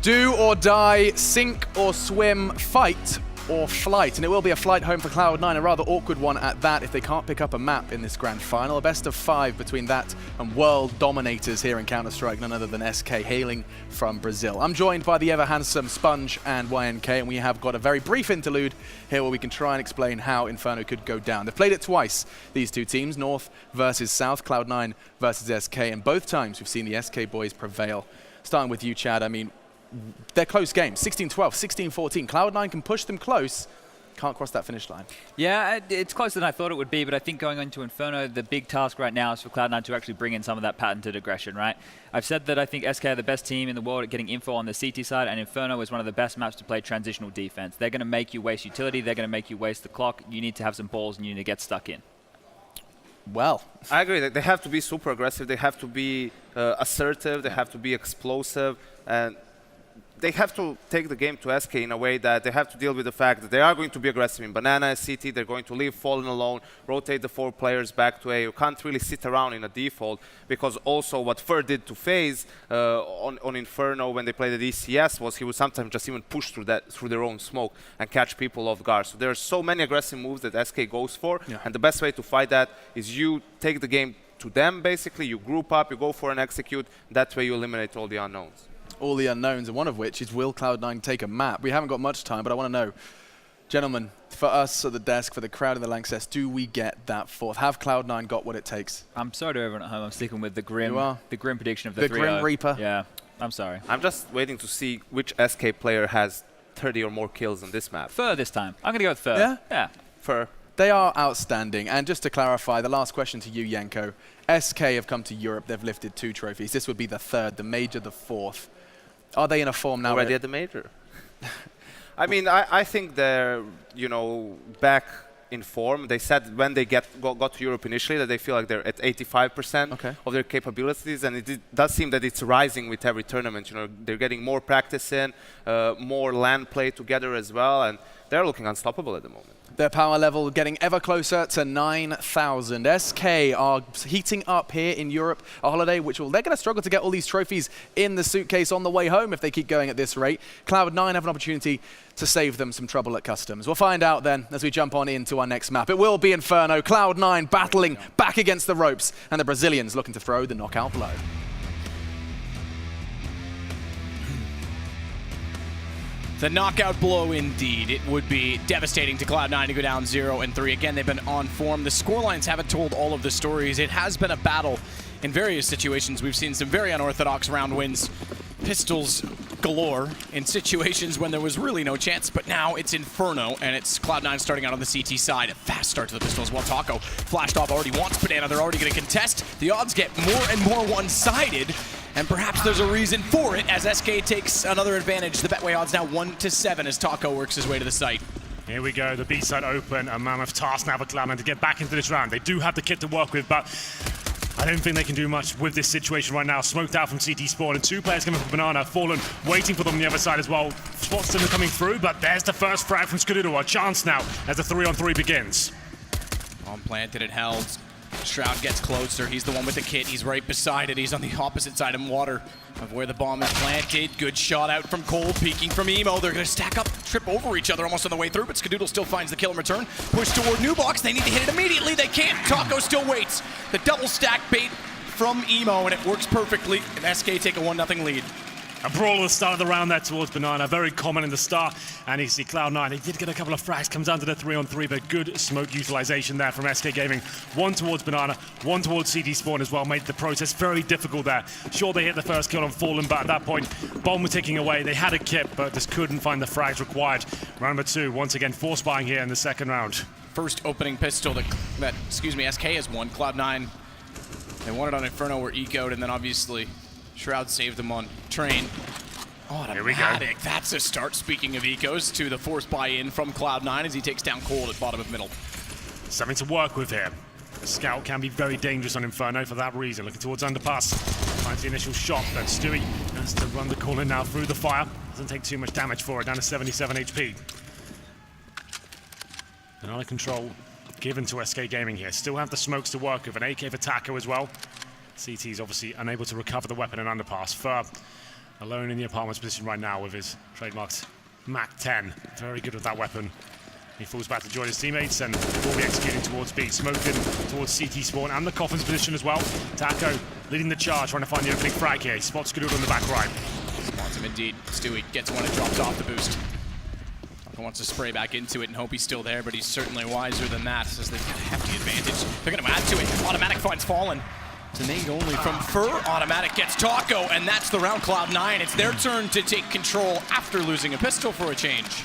Do or die, sink or swim, fight or flight. And it will be a flight home for Cloud9, a rather awkward one at that if they can't pick up a map in this grand final. A best of 5 between that and world dominators here in Counter-Strike, none other than SK, hailing from Brazil. I'm joined by the ever-handsome Sponge and YNK, and we have got a very brief interlude here where we can try and explain how Inferno could go down. They've played it twice, these two teams, North versus South, Cloud9 versus SK, and both times we've seen the SK boys prevail. Starting with you, Chad, I mean, they're close games, 16-12, 16-14. Cloud9 can push them close, can't cross that finish line. Yeah, it's closer than I thought it would be, but I think going into Inferno, the big task right now is for Cloud9 to actually bring in some of that patented aggression, right? I've said that I think SK are the best team in the world at getting info on the CT side, and Inferno is one of the best maps to play transitional defense. They're going to make you waste utility, they're going to make you waste the clock. You need to have some balls and you need to get stuck in. Well, I agree that they have to be super aggressive, they have to be assertive, they have to be explosive, and they have to take the game to SK in a way that they have to deal with the fact that they are going to be aggressive in Banana, CT, they're going to leave Fallen alone, rotate the 4 players back to A. You can't really sit around in a default, because also what Fer did to FaZe on Inferno when they played at ECS was he would sometimes just even push through their own smoke and catch people off guard. So there are so many aggressive moves that SK goes for, and the best way to fight that is you take the game to them, basically, you group up, you go for an execute, that way you eliminate all the unknowns. All the unknowns, and one of which is, will Cloud9 take a map? We haven't got much time, but I want to know, gentlemen, for us at the desk, for the crowd in the Lanxess, do we get that fourth? Have Cloud9 got what it takes? I'm sorry to everyone at home, I'm sticking with the grim prediction of the 3-0. The Grim Reaper? Yeah, I'm sorry. I'm just waiting to see which SK player has 30 or more kills on this map. Fer this time. I'm going to go with Fer. Yeah? Yeah. Fer. They are outstanding. And just to clarify, the last question to you, Yanko. SK have come to Europe. They've lifted 2 trophies. This would be the 3rd, the major, the 4th. Are they in a form now? Already at the major. I mean, I think they're, back in form. They said when they got to Europe initially that they feel like they're at 85% of their capabilities, and it does seem that it's rising with every tournament. They're getting more practice in, more LAN play together as well, and they're looking unstoppable at the moment. Their power level getting ever closer to 9,000. SK are heating up here in Europe, a holiday which they're going to struggle to get all these trophies in the suitcase on the way home if they keep going at this rate. Cloud9 have an opportunity to save them some trouble at customs. We'll find out then as we jump on into our next map. It will be Inferno, Cloud9 battling back against the ropes, and the Brazilians looking to throw the knockout blow. The knockout blow indeed. It would be devastating to Cloud9 to go down 0-3. Again, they've been on form. The scorelines haven't told all of the stories. It has been a battle in various situations. We've seen some very unorthodox round wins. Pistols galore in situations when there was really no chance, but now it's Inferno, and it's Cloud9 starting out on the CT side. A fast start to the pistol as well. Taco flashed off, already wants Banana. They're already going to contest. The odds get more and more one-sided, and perhaps there's a reason for it as SK takes another advantage. The Betway odds now 1-7 as Taco works his way to the site. Here we go, the B side open, a mammoth task now for Cloud9 to get back into this round. They do have the kit to work with, but I don't think they can do much with this situation right now. Smoked out from CT spawn, and 2 players coming from Banana. Fallen waiting for them on the other side as well. Spots them coming through, but there's the first frag from Skadoodle. A chance now as the 3-on-3 begins. On planted and held. Shroud gets closer. He's the one with the kit. He's right beside it. He's on the opposite side of water of where the bomb is planted. Good shot out from Cole, peeking from Emo. They're going to stack up, trip over each other almost on the way through, but Skadoodle still finds the kill in return. Push toward New Box. They need to hit it immediately. They can't. Taco still waits. The double stack bait from Emo, and it works perfectly. And SK take a 1-0 lead. A brawl at the start of the round there towards Banana, very common in the start. And you see Cloud9, they did get a couple of frags, comes down to the 3-on-3, but good smoke utilization there from SK Gaming. 1 towards Banana, 1 towards CT spawn as well, made the process very difficult there. Sure, they hit the first kill on Fallen, but at that point, bomb was ticking away. They had a kit, but just couldn't find the frags required. Round number 2, once again, force buying here in the second round. First opening pistol that SK has won. Cloud9, they won it on Inferno, were ecoed, and then obviously Shroud saved them on Train. Here we go. That's a start, speaking of ecos, to the force buy-in from Cloud9 as he takes down Cold at bottom of middle. Something to work with here. The scout can be very dangerous on Inferno for that reason. Looking towards underpass. Finds the initial shot, but Stewie has to run the corner now through the fire. Doesn't take too much damage for it, down to 77 HP. Another control given to SK Gaming here. Still have the smokes to work with, an AK for Taco as well. CT's obviously unable to recover the weapon in underpass. Fer alone in the apartment's position right now with his trademarked Mac 10. Very good with that weapon. He falls back to join his teammates and will be executing towards B. Smoked in towards CT spawn and the Coffin's position as well. Taco leading the charge, trying to find the opening frag here. He spots Skadoodle in the back right. Spots him indeed. Stewie gets one and drops off the boost. Taco wants to spray back into it and hope he's still there, but he's certainly wiser than that, as they've got a hefty advantage. They're going to add to it. Automatic finds Fallen. Taneg only from Fur. Automatic gets Taco, and that's the round. Cloud9. It's their turn to take control after losing a pistol for a change.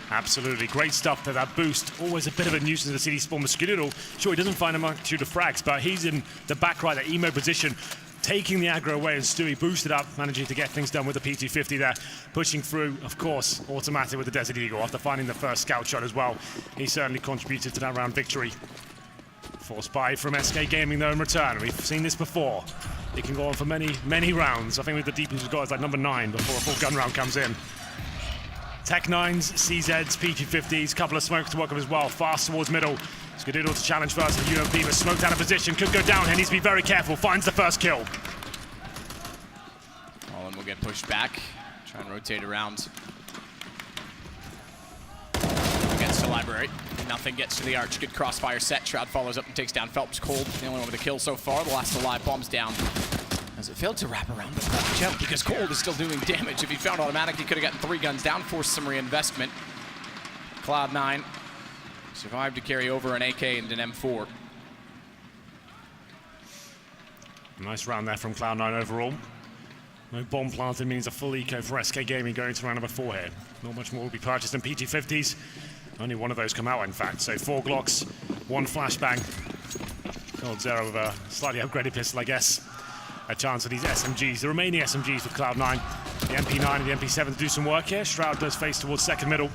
Absolutely, great stuff there. That boost, always a bit of a nuisance in the city spawn with Skadoodle. Sure, he doesn't find a multitude of frags, but he's in the back right, that emo position, taking the aggro away, and Stewie boosted up, managing to get things done with the P250 there, pushing through, of course, automatic with the Desert Eagle after finding the first scout shot as well. He certainly contributed to that round victory. Force buy from SK Gaming though in return. We've seen this before. It can go on for many, many rounds. I think with the deepest we've got is like number 9 before a full gun round comes in. Tech 9s, CZs, P250s, couple of smokes to work with as well. Fast towards middle. Skadoodle to challenge first with UMP, but smoked out of position. Could go down here, needs to be very careful. Finds the first kill. Fallen will get pushed back. Try and rotate around. Gets to Library. Nothing gets to the arch. Good crossfire set. Shroud follows up and takes down Phelps. Cold, the only one with a kill so far. The last alive, bombs down. As it failed to wrap around, but watch out because Cold is still doing damage. If he found automatic, he could have gotten 3 guns down, forced some reinvestment. Cloud9 survived to carry over an AK and an M4. Nice round there from Cloud9 overall. No bomb planted means a full eco for SK Gaming going to round number 4 here. Not much more will be purchased than P250s. Only one of those come out, in fact. So 4 Glocks, 1 flashbang. Cold Zero with a slightly upgraded pistol, I guess. A chance for these SMGs, the remaining SMGs with Cloud9. The MP9 and the MP7 to do some work here. Shroud does face towards second middle.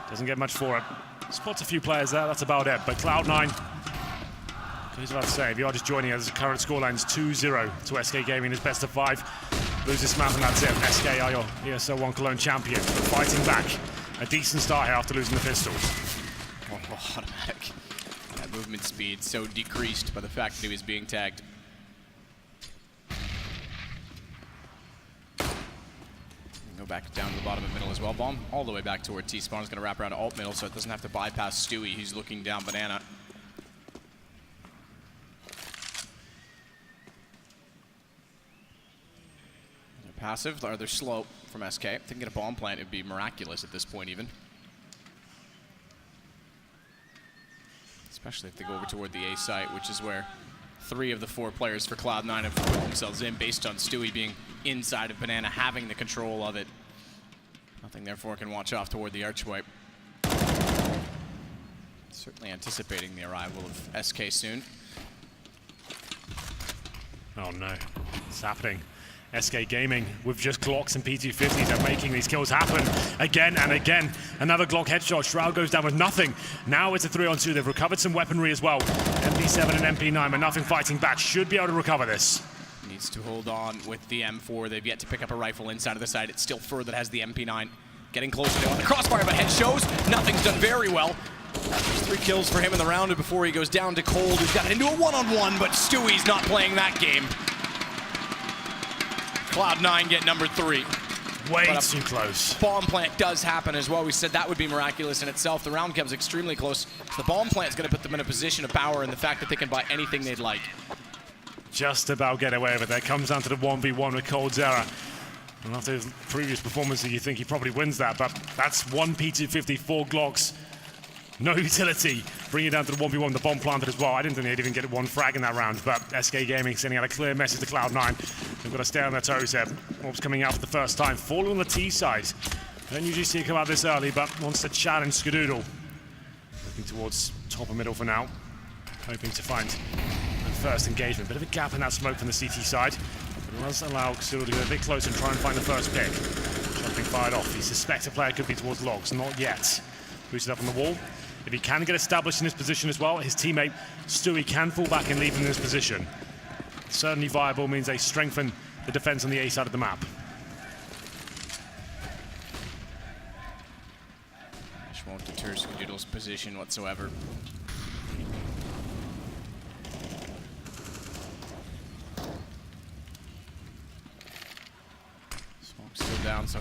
Doesn't get much for it. Spots a few players there, that's about it. But Cloud9, I was about to say, if you are just joining us, the current scoreline's 2-0 to SK Gaming, is best of 5. Lose this map and that's it. SK are your ESL 1 Cologne champion. Fighting back. A decent start here after losing the pistols. Oh, automatic. That movement speed so decreased by the fact that he was being tagged. Go back down to the bottom of middle as well. Bomb all the way back toward T-spawn. Is going to wrap around to alt middle, so it doesn't have to bypass Stewie. He's looking down Banana. They're passive, or they're slow from SK. If they can get a bomb plant, it'd be miraculous at this point even. Especially if they go over toward the A site, which is where 3 of the 4 players for Cloud9 have put themselves in, based on Stewie being inside of Banana, having the control of it. Nothing therefore can watch off toward the archway. Certainly anticipating the arrival of SK soon. Oh no, it's happening. SK Gaming with just Glocks and P250s are making these kills happen again and again. Another Glock headshot. Shroud goes down with nothing. Now it's a 3-on-2. They've recovered some weaponry as well. MP7 and MP9, but nothing fighting back. Should be able to recover this. Needs to hold on with the M4. They've yet to pick up a rifle inside of the site. It's still Fur that has the MP9. Getting closer to the crossfire, but head shows. Nothing's done very well. There's 3 kills for him in the round before he goes down to Cold, who's got it into a 1-on-1, but Stewie's not playing that game. Cloud9 get number 3. Way too close. Bomb plant does happen as well. We said that would be miraculous in itself. The round comes extremely close. The bomb plant is going to put them in a position of power, and the fact that they can buy anything they'd like. Just about get away with it. That comes down to the 1v1 with Cold Zera. And after his previous performances, you think he probably wins that, but that's 1 P250, 4 Glocks. No utility. Bring it down to the 1v1, the bomb planted as well. I didn't think they'd even get 1 frag in that round, but SK Gaming sending out a clear message to Cloud9. They've got to stay on their toes here. Orbs coming out for the first time, falling on the T side. Don't usually see it come out this early, but wants to challenge Skadoodle. Looking towards top of middle for now. Hoping to find the first engagement. Bit of a gap in that smoke from the CT side. But it does allow Skadoodle to get a bit closer and try and find the first pick. Something fired off. He suspects a player could be towards logs. Not yet. Boosted up on the wall. If he can get established in this position as well, his teammate Stewie can fall back and leave him in this position. Certainly viable, means they strengthen the defense on the A side of the map. Ash won't deter Skadoodle's position whatsoever.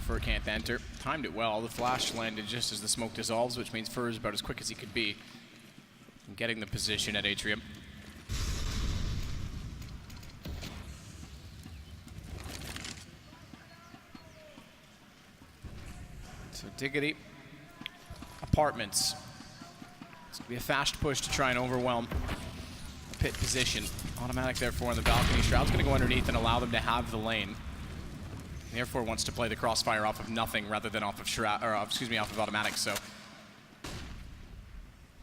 Fur can't enter. Timed it well. The flash landed just as the smoke dissolves, which means Fur is about as quick as he could be in getting the position at Atrium. So Diggity, Apartments. It's gonna be a fast push to try and overwhelm pit position. Automatic therefore on the balcony. Shroud's gonna go underneath and allow them to have the lane. Therefore wants to play the crossfire off of nothing rather than off of Shroud, or excuse me, off of automatic. So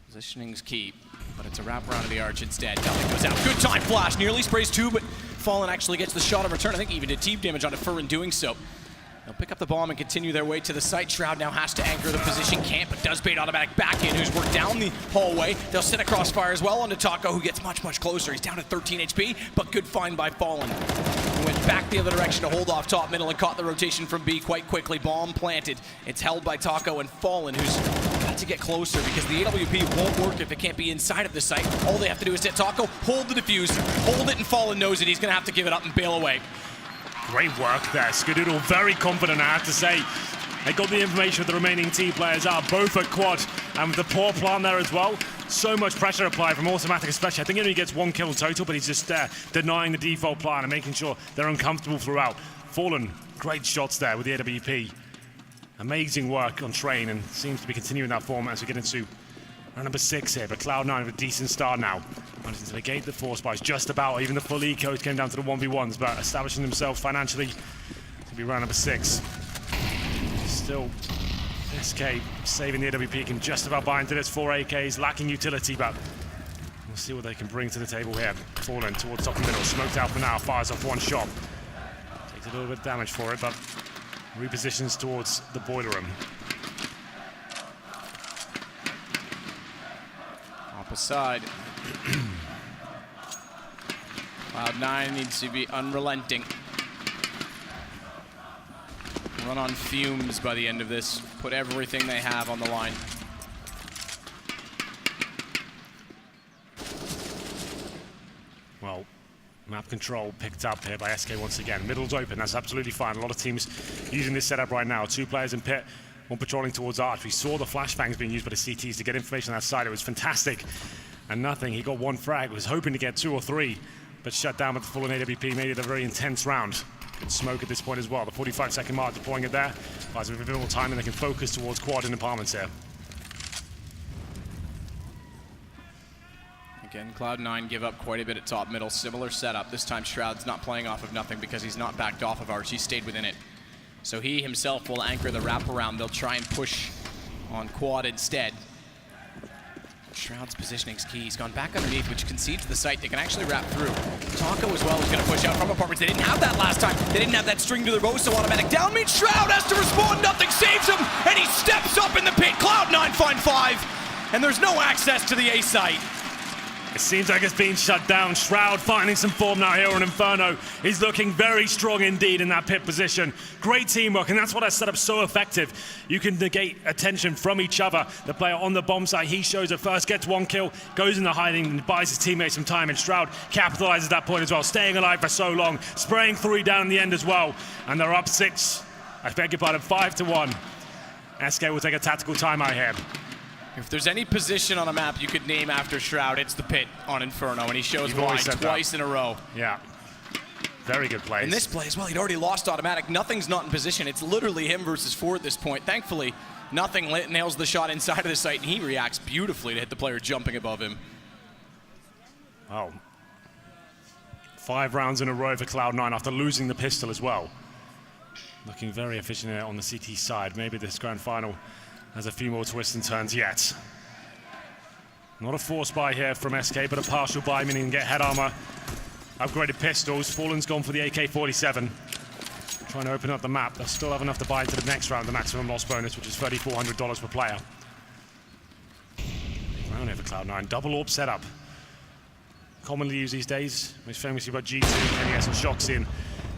positioning's key, but it's a wraparound of the arch instead. Nothing goes out. Good time flash. Nearly sprays two, but Fallen actually gets the shot in return. I think even did team damage onto Fur in doing so. They'll pick up the bomb and continue their way to the site. Shroud now has to anchor the position. Can't, but does bait automatic back in, who's worked down the hallway. They'll set a crossfire as well onto Taco, who gets much, much closer. He's down to 13 HP, but good find by Fallen. He went back the other direction to hold off top middle and caught the rotation from B quite quickly. Bomb planted. It's held by Taco and Fallen, who's got to get closer because the AWP won't work if it can't be inside of the site. All they have to do is hit Taco, hold the defuse, hold it, and Fallen knows it. He's going to have to give it up and bail away. Great work there. Skadoodle very confident, I have to say. They got the information that the remaining team players are both at quad, and with the poor plant there as well, so much pressure applied from automatic especially. I think he only gets 1 kill total, but he's just denying the default plan and making sure they're uncomfortable throughout. Fallen, great shots there with the AWP. Amazing work on Train, and seems to be continuing that form as we get into round number 6 here, but Cloud9 with a decent start now. Managing to negate the force buys just about. Even the full eco came down to the 1v1s, but establishing themselves financially to be round number 6. Still, SK saving the AWP, can just about buy into this. 4 AKs, lacking utility, but we'll see what they can bring to the table here. Fallen towards top and middle, smoked out for now, fires off 1 shot. Takes a little bit of damage for it, but repositions towards the boiler room. Aside. Cloud9 needs to be unrelenting. Run on fumes by the end of this. Put everything they have on the line. Well, map control picked up here by SK once again. Middle's open, that's absolutely fine. A lot of teams using this setup right now. 2 players in pit. One patrolling towards Arch. We saw the flashbangs being used by the CTs to get information on that side. It was fantastic. And nothing. He got 1 frag. Was hoping to get 2 or 3, but shut down with the full AWP. Made it a very intense round. Good smoke at this point as well. The 45-second mark deploying it there. Buys them a bit more time and they can focus towards quad and apartments here. Again, Cloud9 give up quite a bit at top middle. Similar setup. This time Shroud's not playing off of nothing because he's not backed off of Arch. He stayed within it. So he himself will anchor the wraparound. They'll try and push on quad instead. Shroud's positioning's key. He's gone back underneath, which concedes the site. They can actually wrap through. Taco as well is going to push out from apartments. They didn't have that last time. They didn't have that string to their bow, so automatic down means Shroud has to respond. Nothing saves him, and he steps up in the pit. Cloud9 find 5, and there's no access to the A site. It seems like it's being shut down. Shroud finding some form now here on Inferno. He's looking very strong indeed in that pit position. Great teamwork, and that's what has set up so effective. You can negate attention from each other. The player on the bomb site, he shows it first, gets 1 kill, goes into hiding and buys his teammates some time, and Shroud capitalizes that point as well, staying alive for so long, spraying 3 down in the end as well. And they're up 6, I beg your pardon, 5-1. SK will take a tactical timeout here. If there's any position on a map you could name after Shroud, it's the pit on Inferno, and he shows why twice in a row. Yeah. Very good plays. In this play as well, he'd already lost automatic. Nothing's not in position. It's literally him versus 4 at this point. Thankfully, Nothing nails the shot inside of the site, and he reacts beautifully to hit the player jumping above him. Oh. 5 rounds in a row for Cloud9 after losing the pistol as well. Looking very efficient on the CT side. Maybe this grand final has a few more twists and turns yet. Not a force buy here from SK, but a partial buy, meaning you can get head armor, upgraded pistols. Fallen's gone for the AK-47. Trying to open up the map. They'll still have enough to buy into the next round, the maximum loss bonus, which is $3,400 per player. Round here for Cloud9. Double AWP setup. Commonly used these days, most famously by G2, NES and Shoxin.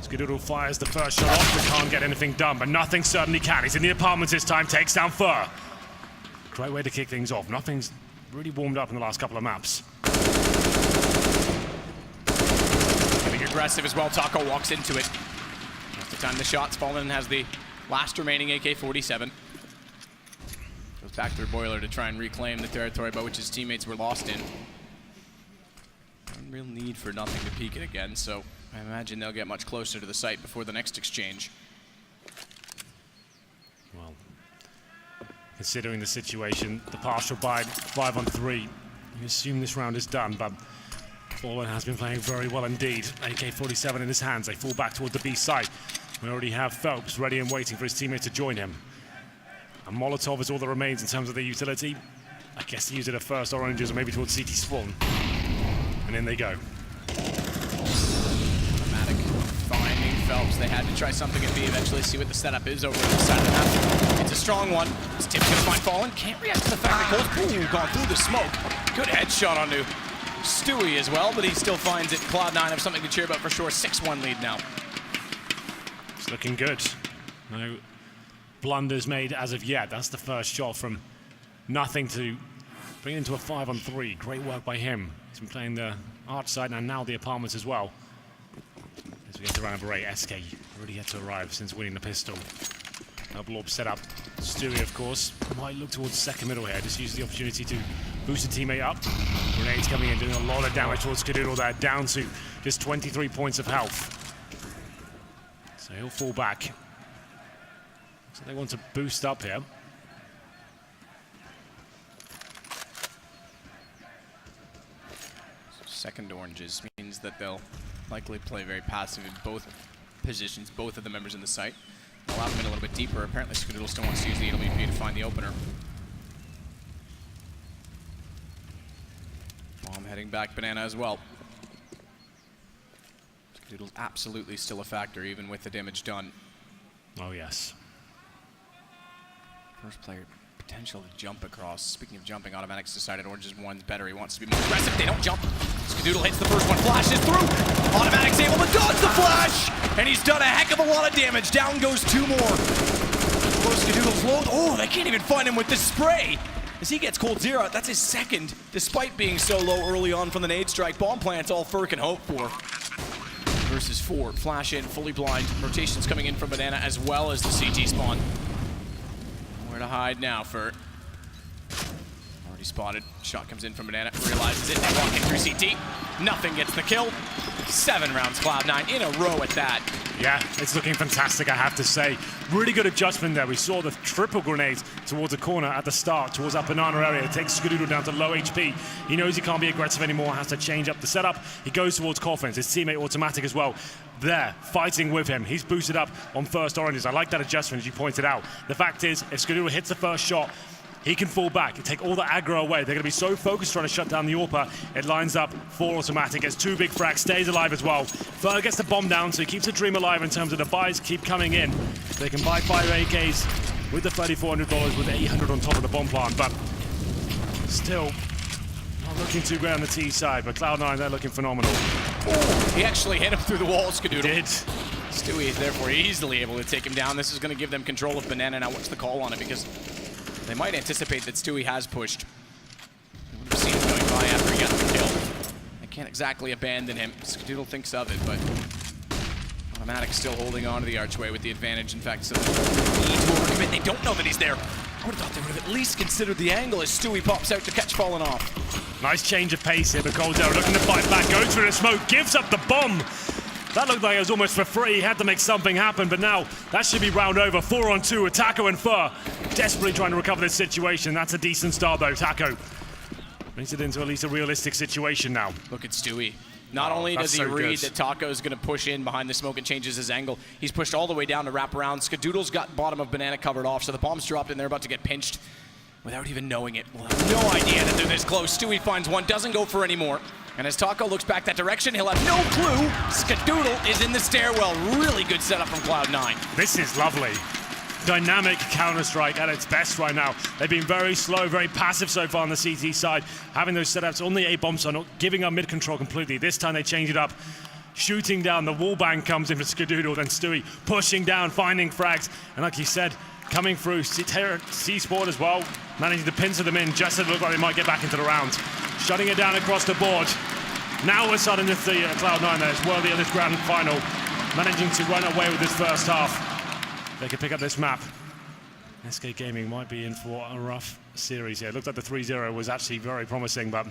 Skadoodle fires the first shot off, but can't get anything done, but nothing certainly can. He's in the apartments this time, takes down Fur. Great way to kick things off. Nothing's really warmed up in the last couple of maps. Getting aggressive as well. Taco walks into it. Has to time the shots. Fallen has the Last remaining AK-47. Goes back to their boiler to try and reclaim the territory by which his teammates were lost in. No real need for nothing to peek it again, so I imagine they'll get much closer to the site before the next exchange. Well, considering the situation, the partial bide, 5-on-3, you assume this round is done, but Fallen has been playing very well indeed. AK-47 in his hands, they fall back toward the B site. We already have Phelps ready and waiting for his teammate to join him. And Molotov is all that remains in terms of the utility. I guess they use it at first, oranges, or maybe towards CT spawn. And in they go. Automatic finding Phelps. They had to try something at B, eventually see what the setup is over on the side of the map. It's a strong one. Is Tim gonna find Fallen? Can't react to the fact that Cole's gone through the smoke. Good headshot onto Stewie as well, but he still finds it. Cloud9 have something to cheer about for sure. 6-1 lead now. It's looking good. No blunders made as of yet. That's the first shot from nothing to bring it into a 5-on-3. Great work by him. He's been playing the arch side and now the apartments as well. As we get to round number 8, SK already yet to arrive since winning the pistol. Double orb set up. Stewie, of course, might look towards second middle here. Just use the opportunity to boost a teammate up. Grenades coming in, doing a lot of damage towards Skadoodle there, down to just 23 points of health. So he'll fall back. So they want to boost up here. Second oranges means that they'll likely play very passive in both positions, both of the members in the site. Allow them in a little bit deeper. Apparently Skadoodle still wants to use the EWP to find the opener. Bomb heading back banana as well. Skadoodle's absolutely still a factor even with the damage done. Oh yes. First player potential to jump across. Speaking of jumping, Automatics decided Orange's one's better. He wants to be more aggressive. They don't jump. Skadoodle hits the first one, flashes through. Automatics able to dodge the flash, and he's done a heck of a lot of damage. Down goes 2 more. Skadoodle's low. Oh, they can't even find him with this spray. As he gets cold zero, that's his second, despite being so low early on from the nade strike. Bomb plant's all Fur can hope for. Versus 4, flash in, fully blind. Rotations coming in from Banana as well as the CT spawn. Nowhere to hide now, Fur. Already spotted. Shot comes in from Banana, realizes it. They walk in through CT. Nothing gets the kill. 7 rounds, Cloud9 in a row at that. Yeah, it's looking fantastic, I have to say. Really good adjustment there. We saw the triple grenades towards the corner at the start, towards that banana area. It takes Skadoodle down to low HP. He knows he can't be aggressive anymore, has to change up the setup. He goes towards Coffins, his teammate Automatic as well. There, fighting with him. He's boosted up on first oranges. I like that adjustment, as you pointed out. The fact is, if Skadoodle hits the first shot, he can fall back and take all the aggro away. They're going to be so focused trying to shut down the AWPer. It lines up for Automatic. Gets 2 big frags, stays alive as well. Fur gets the bomb down, so he keeps the dream alive in terms of the buys keep coming in. They can buy 5 AKs with the $3,400 with 800 on top of the bomb plant, but still not looking too great on the T side. But Cloud9, they're looking phenomenal. Oh, he actually hit him through the wall, Skadoodle. Did. Stewie is therefore easily able to take him down. This is going to give them control of Banana. Now what's the call on it? Because they might anticipate that Stewie has pushed. They would have seen him going by after he got the kill. They can't exactly abandon him. Skadoodle thinks of it, but Automatic still holding on to the archway with the advantage. In fact, so they need to overcommit. They don't know that he's there. I would have thought they would have at least considered the angle as Stewie pops out to catch Fallen off. Nice change of pace here, but Coldzera looking to fight back, goes through the smoke, gives up the bomb. That looked like it was almost for free. He had to make something happen, but now that should be round over. 4-on-2 with Taco and Fur. Desperately trying to recover this situation. That's a decent start, though. Taco brings it into at least a realistic situation now. Look at Stewie. Not only does he read that Taco is going to push in behind the smoke and changes his angle, he's pushed all the way down to wrap around. Skadoodle's got bottom of Banana covered off, so the bomb's dropped and they're about to get pinched without even knowing it. We'll have no idea that they're this close. Stewie finds one, doesn't go for any more. And as Taco looks back that direction, he'll have no clue. Skadoodle is in the stairwell. Really good setup from Cloud9. This is lovely. Dynamic Counter-Strike at its best right now. They've been very slow, very passive so far on the CT side. Having those setups on the A-bomb side, not giving up mid-control completely. This time they change it up. Shooting down, the wall bang comes in for Skadoodle, then Stewie pushing down, finding frags. And like he said, coming through C-Sport as well, managing to pincer them in just as it looked like they might get back into the round. Shutting it down across the board. Now we're starting with the Cloud9 there. It's worthy of this grand final. Managing to run away with this first half. they can pick up this map. SK Gaming might be in for a rough series here. It looked like the 3-0 was actually very promising, but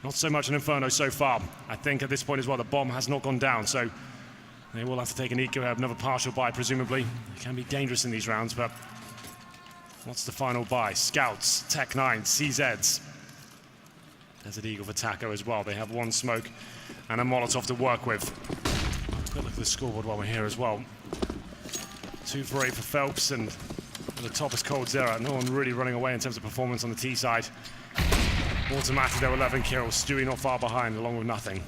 not so much an Inferno so far. I think at this point as well, the bomb has not gone down, so they will have to take an eco, have another partial buy, presumably. It can be dangerous in these rounds, but what's the final buy? Scouts, Tech9, CZs. Desert Eagle for Taco as well. They have one smoke and a Molotov to work with. Let's go look at the scoreboard while we're here as well. 2 for 8 for Phelps, and at the top is Cold Zero. No one really running away in terms of performance on the T side. Automatic, there were 11 kills. Stewie not far behind, along with nothing.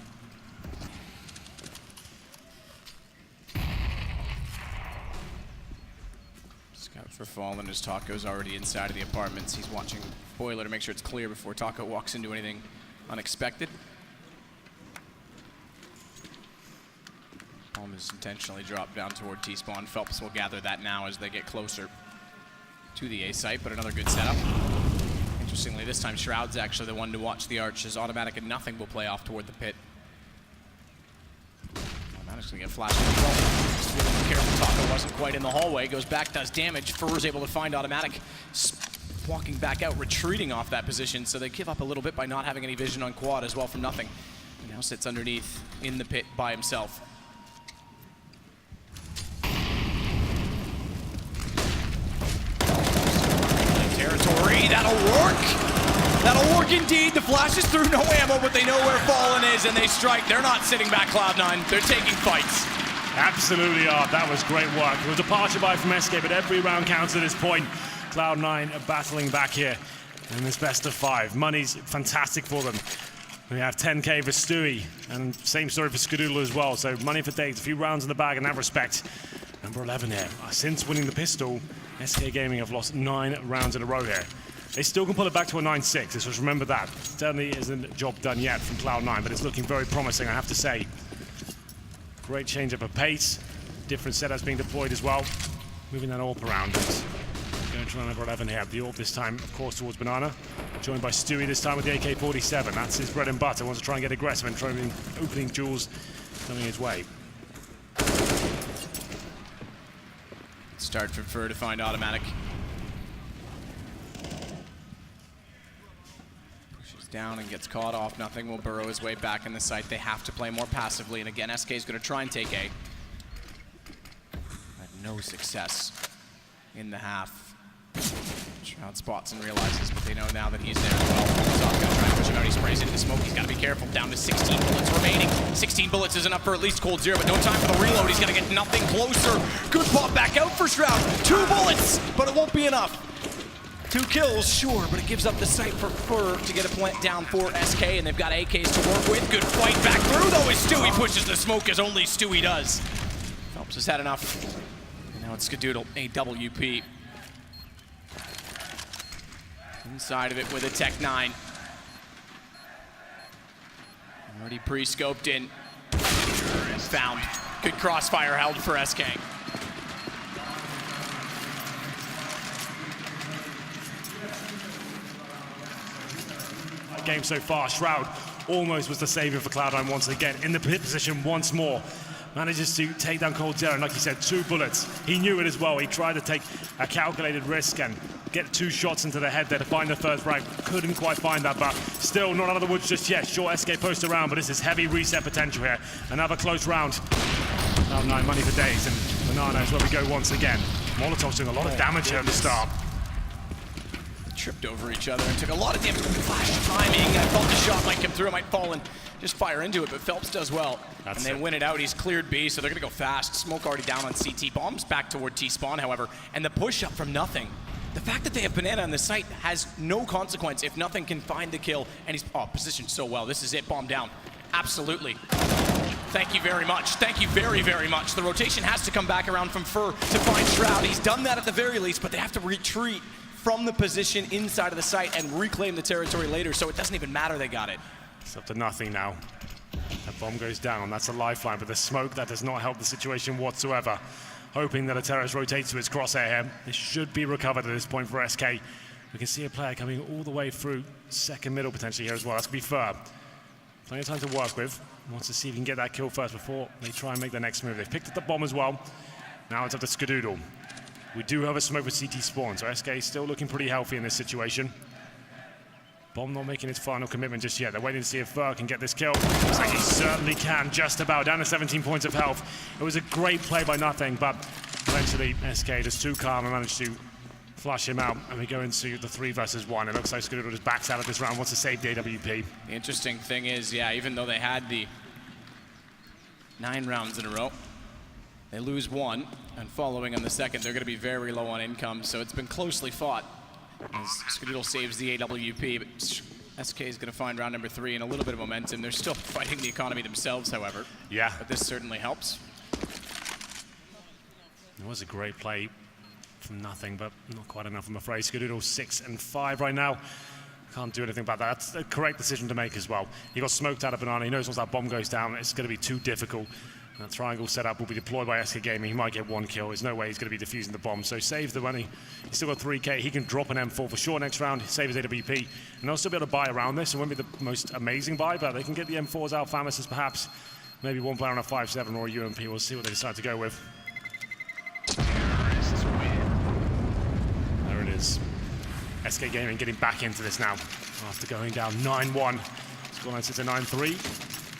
Scouts for Fallen as Taco's already inside of the apartments. He's watching Boiler to make sure it's clear before Taco walks into anything unexpected. Bomb is intentionally dropped down toward T-spawn. Phelps will gather that now as they get closer to the A site, but another good setup. Interestingly, this time Shroud's actually the one to watch the arch, as Automatic and Nothing will play off toward the pit. Automatic's gonna get flashed as well. Just really careful, Taco wasn't quite in the hallway, goes back, does damage. Fur's able to find Automatic, walking back out, retreating off that position, so they give up a little bit by not having any vision on quad as well from Nothing. He now sits underneath in the pit by himself. Territory, that'll work! That'll work indeed. The flash is through, no ammo, but they know where Fallen is and they strike. They're not sitting back, Cloud9. They're taking fights. Absolutely are. That was great work. It was a departure buy from SK, but every round counts at this point. Cloud9 are battling back here in this best of 5. Money's fantastic for them. We have 10K for Stewie, and same story for Skadoodle as well. So money for days, a few rounds in the bag in that respect. Number 11 here. Since winning the pistol, SK Gaming have lost 9 rounds in a row here. They still can pull it back to a 9-6, so just remember that. Certainly isn't a job done yet from Cloud9, but it's looking very promising, I have to say. Great change up of pace, different setups being deployed as well. Moving that AWP around. Going to number 11 here. The AWP this time, of course, towards Banana. Joined by Stewie this time with the AK-47. That's his bread and butter. Wants to try and get aggressive and trying opening jewels coming his way. Start from Fur to find Automatic. Pushes down and gets caught off. Nothing will burrow his way back in the site. They have to play more passively, and again, SK is going to try and take A. Had no success in the half. Shroud spots and realizes, but they know now that he's there as well. Zop's going to try and push him out. He sprays into the smoke. He's got to be careful. Down to 16 bullets remaining. 16 bullets isn't enough for at least Cold Zero, but no time for the reload. He's going to get Nothing closer. Good pop back out for Shroud. 2 bullets, but it won't be enough. 2 kills, sure, but it gives up the sight for Fur to get a plant down for SK, and they've got AKs to work with. Good fight back through, though, as Stewie pushes the smoke as only Stewie does. Phelps has had enough. And now it's Skadoodle, AWP. Inside of it with a Tech9. Already pre-scoped in. Found. Good crossfire held for SK. Game so far, Shroud almost was the savior for Cloud9 once again. In the pit position once more. Manages to take down Cold Zero, and like you said, 2 bullets. He knew it as well. He tried to take a calculated risk and get 2 shots into the head there to find the first frag. Couldn't quite find that, but still not out of the woods just yet. Sure, SK post around, but this is heavy reset potential here. Another close round. Cloud9 money for days, and Banana is where we go once again. Molotov's doing a lot of damage here at the start. Tripped over each other and took a lot of damage. Flash timing. I thought the shot might come through. It might fall and just fire into it, but Phelps does well. And they win it out. He's cleared B, so they're going to go fast. Smoke already down on CT. Bombs back toward T-spawn, however, and the push up from Nothing. The fact that they have Banana on the site has no consequence if Nothing can find the kill, and he's positioned so well. This is it. Bomb down. Absolutely. Thank you very much. Thank you very, very much. The rotation has to come back around from Fur to find Shroud. He's done that at the very least, but they have to retreat from the position inside of the site and reclaim the territory later, so it doesn't even matter they got it. It's up to Nothing now. That bomb goes down, that's a lifeline, but the smoke, that does not help the situation whatsoever. Hoping that a terrorist rotates to its crosshair here. This should be recovered at this point for SK. We can see a player coming all the way through second middle potentially here as well. That's going to be Fur. Plenty of time to work with. Wants to see if he can get that kill first before they try and make their next move. They've picked up the bomb as well. Now it's up to Skadoodle. We do have a smoke with CT spawn, so SK is still looking pretty healthy in this situation. Bomb not making his final commitment just yet. They're waiting to see if Ver can get this kill. Looks like he certainly can, just about. Down to 17 points of health. It was a great play by Nothing, but eventually SK just too calm and managed to flush him out. And we go into the 3 versus 1. It looks like Skadoodle just backs out of this round, wants to save the AWP. The interesting thing is, yeah, even though they had the 9 rounds in a row, they lose 1, and following on the second, they're going to be very low on income, so it's been closely fought as Skadoodle saves the AWP, but SK is going to find round number 3 and a little bit of momentum. They're still fighting the economy themselves, however. Yeah. But this certainly helps. It was a great play from Nothing, but not quite enough, I'm afraid. Skadoodle 6 and 5 right now. Can't do anything about that. That's a correct decision to make as well. He got smoked out of Banana. He knows once that bomb goes down, it's going to be too difficult. That triangle setup will be deployed by SK Gaming. He might get 1 kill. There's no way he's going to be defusing the bomb. So save the money. He's still got 3K. He can drop an M4 for sure next round, save his AWP. And they'll still be able to buy around this. It won't be the most amazing buy, but they can get the M4s out. Famis's perhaps maybe one player on a 5-7 or a UMP. We'll see what they decide to go with. There it is. SK Gaming getting back into this now after going down 9-1. Scoreline sits at 9-3.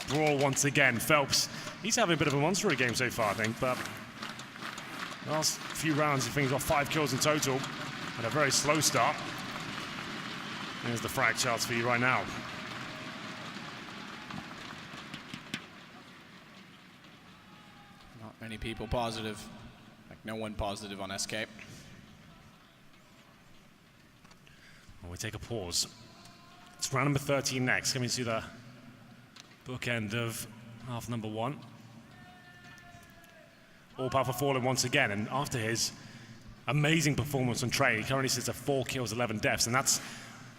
Brawl once again. Phelps, he's having a bit of a monster of a game so far, I think, but last few rounds, I think he's got 5 kills in total and a very slow start. There's the frag charts for you right now. Not many people positive. Like no one positive on SK. Well, we take a pause. It's round number 13 next, coming to the bookend of half number 1. All powerful Fallen once again, and after his amazing performance on Trey, he currently sits at 4 kills, 11 deaths, and that's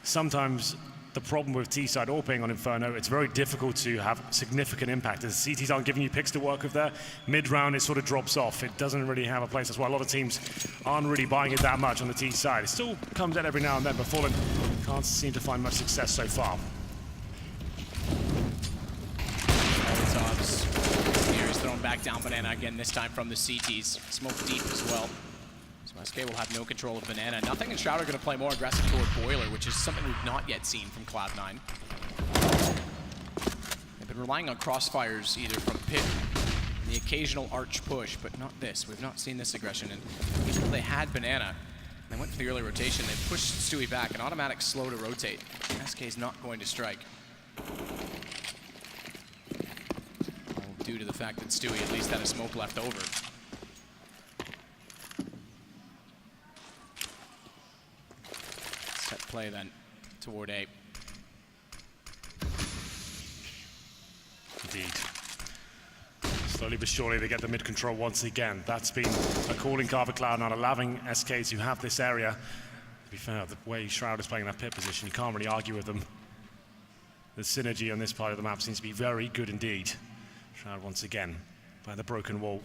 sometimes the problem with T-side AWPing on Inferno. It's very difficult to have significant impact. As CTs aren't giving you picks to work with there, mid-round it sort of drops off. It doesn't really have a place. That's why a lot of teams aren't really buying it that much on the T-side. It still comes out every now and then, but Fallen can't seem to find much success so far. Here's thrown back down Banana again, this time from the CTs. Smoke deep as well. So SK will have no control of Banana. Nothing and Shroud are going to play more aggressive toward Boiler, which is something we've not yet seen from Cloud9. They've been relying on crossfires either from Pit and the occasional arch push, but not this. We've not seen this aggression. And even though they had Banana, they went for the early rotation. They pushed Stewie back, an automatic slow to rotate. SK is not going to strike. Due to the fact that Stewie at least had a smoke left over. Set play then toward A. Indeed. Slowly but surely they get the mid control once again. That's been a calling card for Cloud9, allowing SK to have this area. To be fair, the way Shroud is playing that pit position, you can't really argue with them. The synergy on this part of the map seems to be very good indeed. Shroud once again by the broken wall.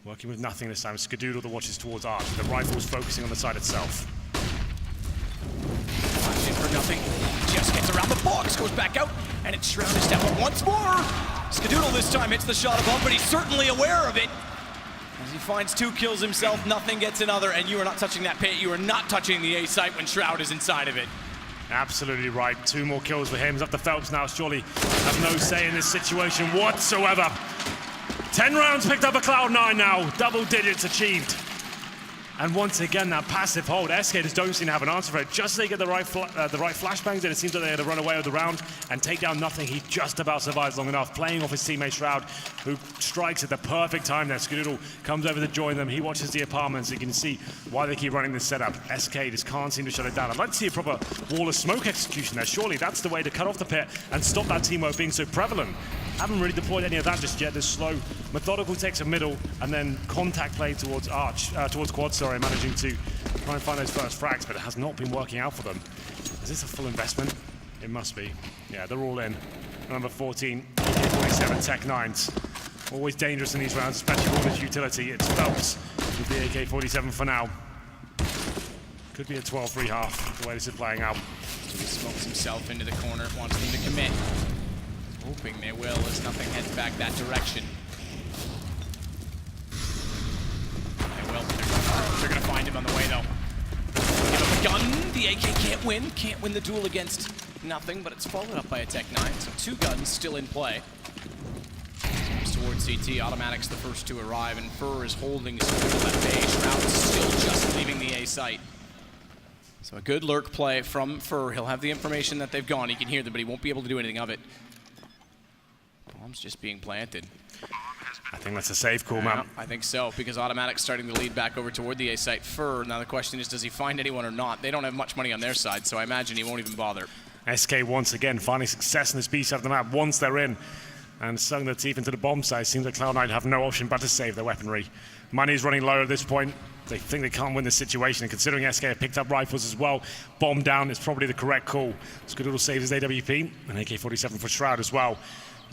Working with Nothing this time. Skadoodle that watches towards Arch. The rifle's focusing on the side itself. Flash in for Nothing. Just gets around the box, goes back out, and it's Shroud to step up once more. Skadoodle this time hits the shot above, but he's certainly aware of it. As he finds 2 kills himself, Nothing gets another, and you are not touching that pit. You are not touching the A site when Shroud is inside of it. Absolutely right. 2 more kills for him. It's up to Phelps now. Surely has no say in this situation whatsoever. 10 rounds picked up a Cloud9 now. Double digits achieved. And once again, that passive hold. SK just don't seem to have an answer for it. Just as they get the right flashbangs in, it seems that they had to run away with the round and take down Nothing. He just about survives long enough, playing off his teammate Shroud, who strikes at the perfect time there. Skadoodle comes over to join them. He watches the apartments. You can see why they keep running this setup. SK just can't seem to shut it down. I'd like to see a proper wall of smoke execution there. Surely that's the way to cut off the pit and stop that teamwork being so prevalent. Haven't really deployed any of that just yet. This slow, methodical takes a middle and then contact play towards Arch, towards Quad, sorry, managing to try and find those first frags, but it has not been working out for them. Is this a full investment? It must be. Yeah, they're all in. Number 14, AK-47 Tech 9s. Always dangerous in these rounds, especially with this utility. It's Phelps with the AK-47 for now. Could be a 12-3 half, the way this is playing out. So he smokes himself into the corner, wants them to commit. Hoping they will as Nothing heads back that direction. They will. They're going to find find him on the way, though. Give him a gun. The AK can't win the duel against nothing, but it's followed up by a Tech-9, so 2 guns still in play. Moves towards CT, Automatic's the first to arrive, and Fur is holding Skadoodle at bay. Shroud is still just leaving the A site. So a good lurk play from Fur. He'll have the information that they've gone. He can hear them, but he won't be able to do anything of it. Bomb's just being planted. I think that's a safe call, man. I think so, because Automatic's starting to lead back over toward the A site. Fur, now the question is, does he find anyone or not? They don't have much money on their side, so I imagine he won't even bother. SK once again finding success in this B side of the map once they're in and sunk their teeth into the bomb side. Seems like Cloud9 have no option but to save their weaponry. Money's running low at this point. They think they can't win this situation, and considering SK have picked up rifles as well, bomb down is probably the correct call. Skadoodle saves his AWP, and AK-47 for Shroud as well.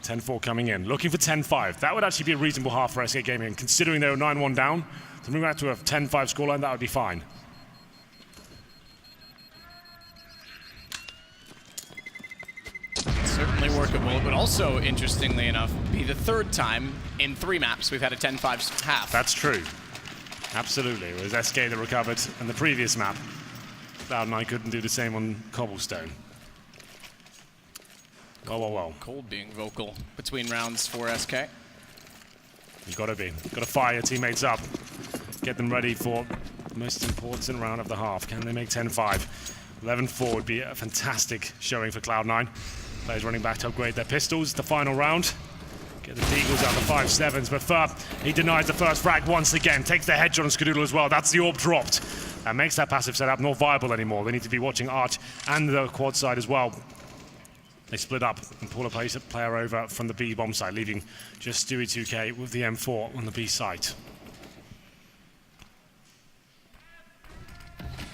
10-4 coming in, looking for 10-5. That would actually be a reasonable half for SK Gaming, and considering they were 9-1 down, to move back to a 10-5 scoreline, that would be fine. Certainly workable. It would also, interestingly enough, be the 3rd time in 3 maps we've had a 10-5 half. That's true. Absolutely. It was SK that recovered in the previous map. Cloud9 couldn't do the same on Cobblestone. Well. Cold being vocal between rounds for SK. You've got to be. Got to fire your teammates up. Get them ready for the most important round of the half. Can they make 10-5? 11-4 would be a fantastic showing for Cloud9. Players running back to upgrade their pistols. The final round. Get the Deagles out the 5-7s, but Fur, he denies the first frag once again. Takes the headshot on Skadoodle as well. That's the orb dropped. That makes that passive setup not viable anymore. They need to be watching Arch and the quad side as well. They split up and pull a player over from the B bomb side, leaving just Stewie 2K with the M4 on the B site.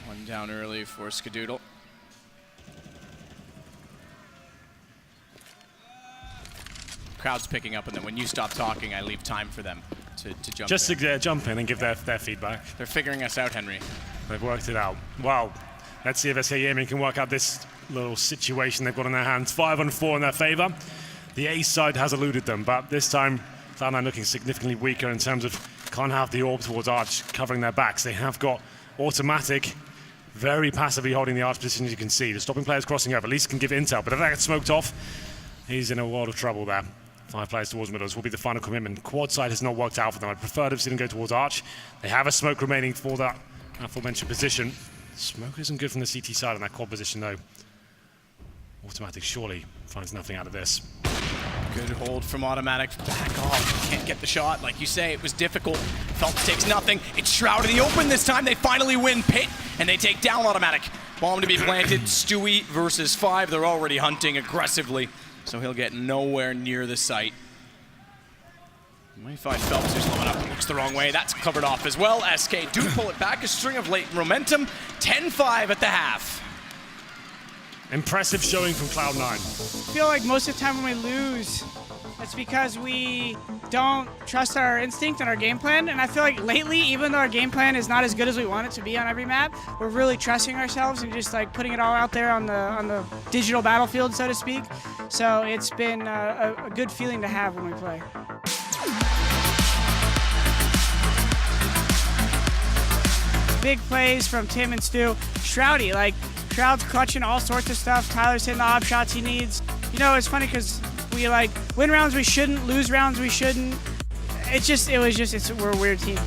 One down early for Skadoodle. Crowd's picking up, and then when you stop talking, I leave time for them to jump just in. to jump in and give their feedback. They're figuring us out, Henry. They've worked it out. Well, let's see if SK Gaming can work out this little situation they've got in their hands. 5-4 in their favor. The A side has eluded them, but this time Cloud9 looking significantly weaker in terms of can't have the orb towards Arch covering their backs. They have got Automatic very passively holding the Arch position, as you can see. The stopping players crossing over at least can give intel, but if that gets smoked off, he's in a world of trouble there. 5 players towards middle. This will be the final commitment. Quad side has not worked out for them. I'd prefer to see them go towards Arch. They have a smoke remaining for that aforementioned position. Smoke isn't good from the CT side in that quad position, though. Automatic surely finds nothing out of this. Good hold from Automatic. Back off. Can't get the shot. Like you say, it was difficult. Phelps takes nothing. It's Shroud in the open this time. They finally win Pit, and they take down Automatic. Bomb to be planted. Stewie versus 5. They're already hunting aggressively, so he'll get nowhere near the site. Might find Phelps who's low up. Looks the wrong way. That's covered off as well. SK do pull it back. A string of late momentum. 10-5 at the half. Impressive showing from Cloud9. I feel like most of the time when we lose, it's because we don't trust our instinct and our game plan. And I feel like lately, even though our game plan is not as good as we want it to be on every map, we're really trusting ourselves and just like putting it all out there on the digital battlefield, so to speak. So it's been a good feeling to have when we play. Big plays from Tim and Stu. Shroudy, like, Shroud's clutching all sorts of stuff. Tyler's hitting the op shots he needs. You know, it's funny because we like win rounds we shouldn't, lose rounds we shouldn't. We're a weird team.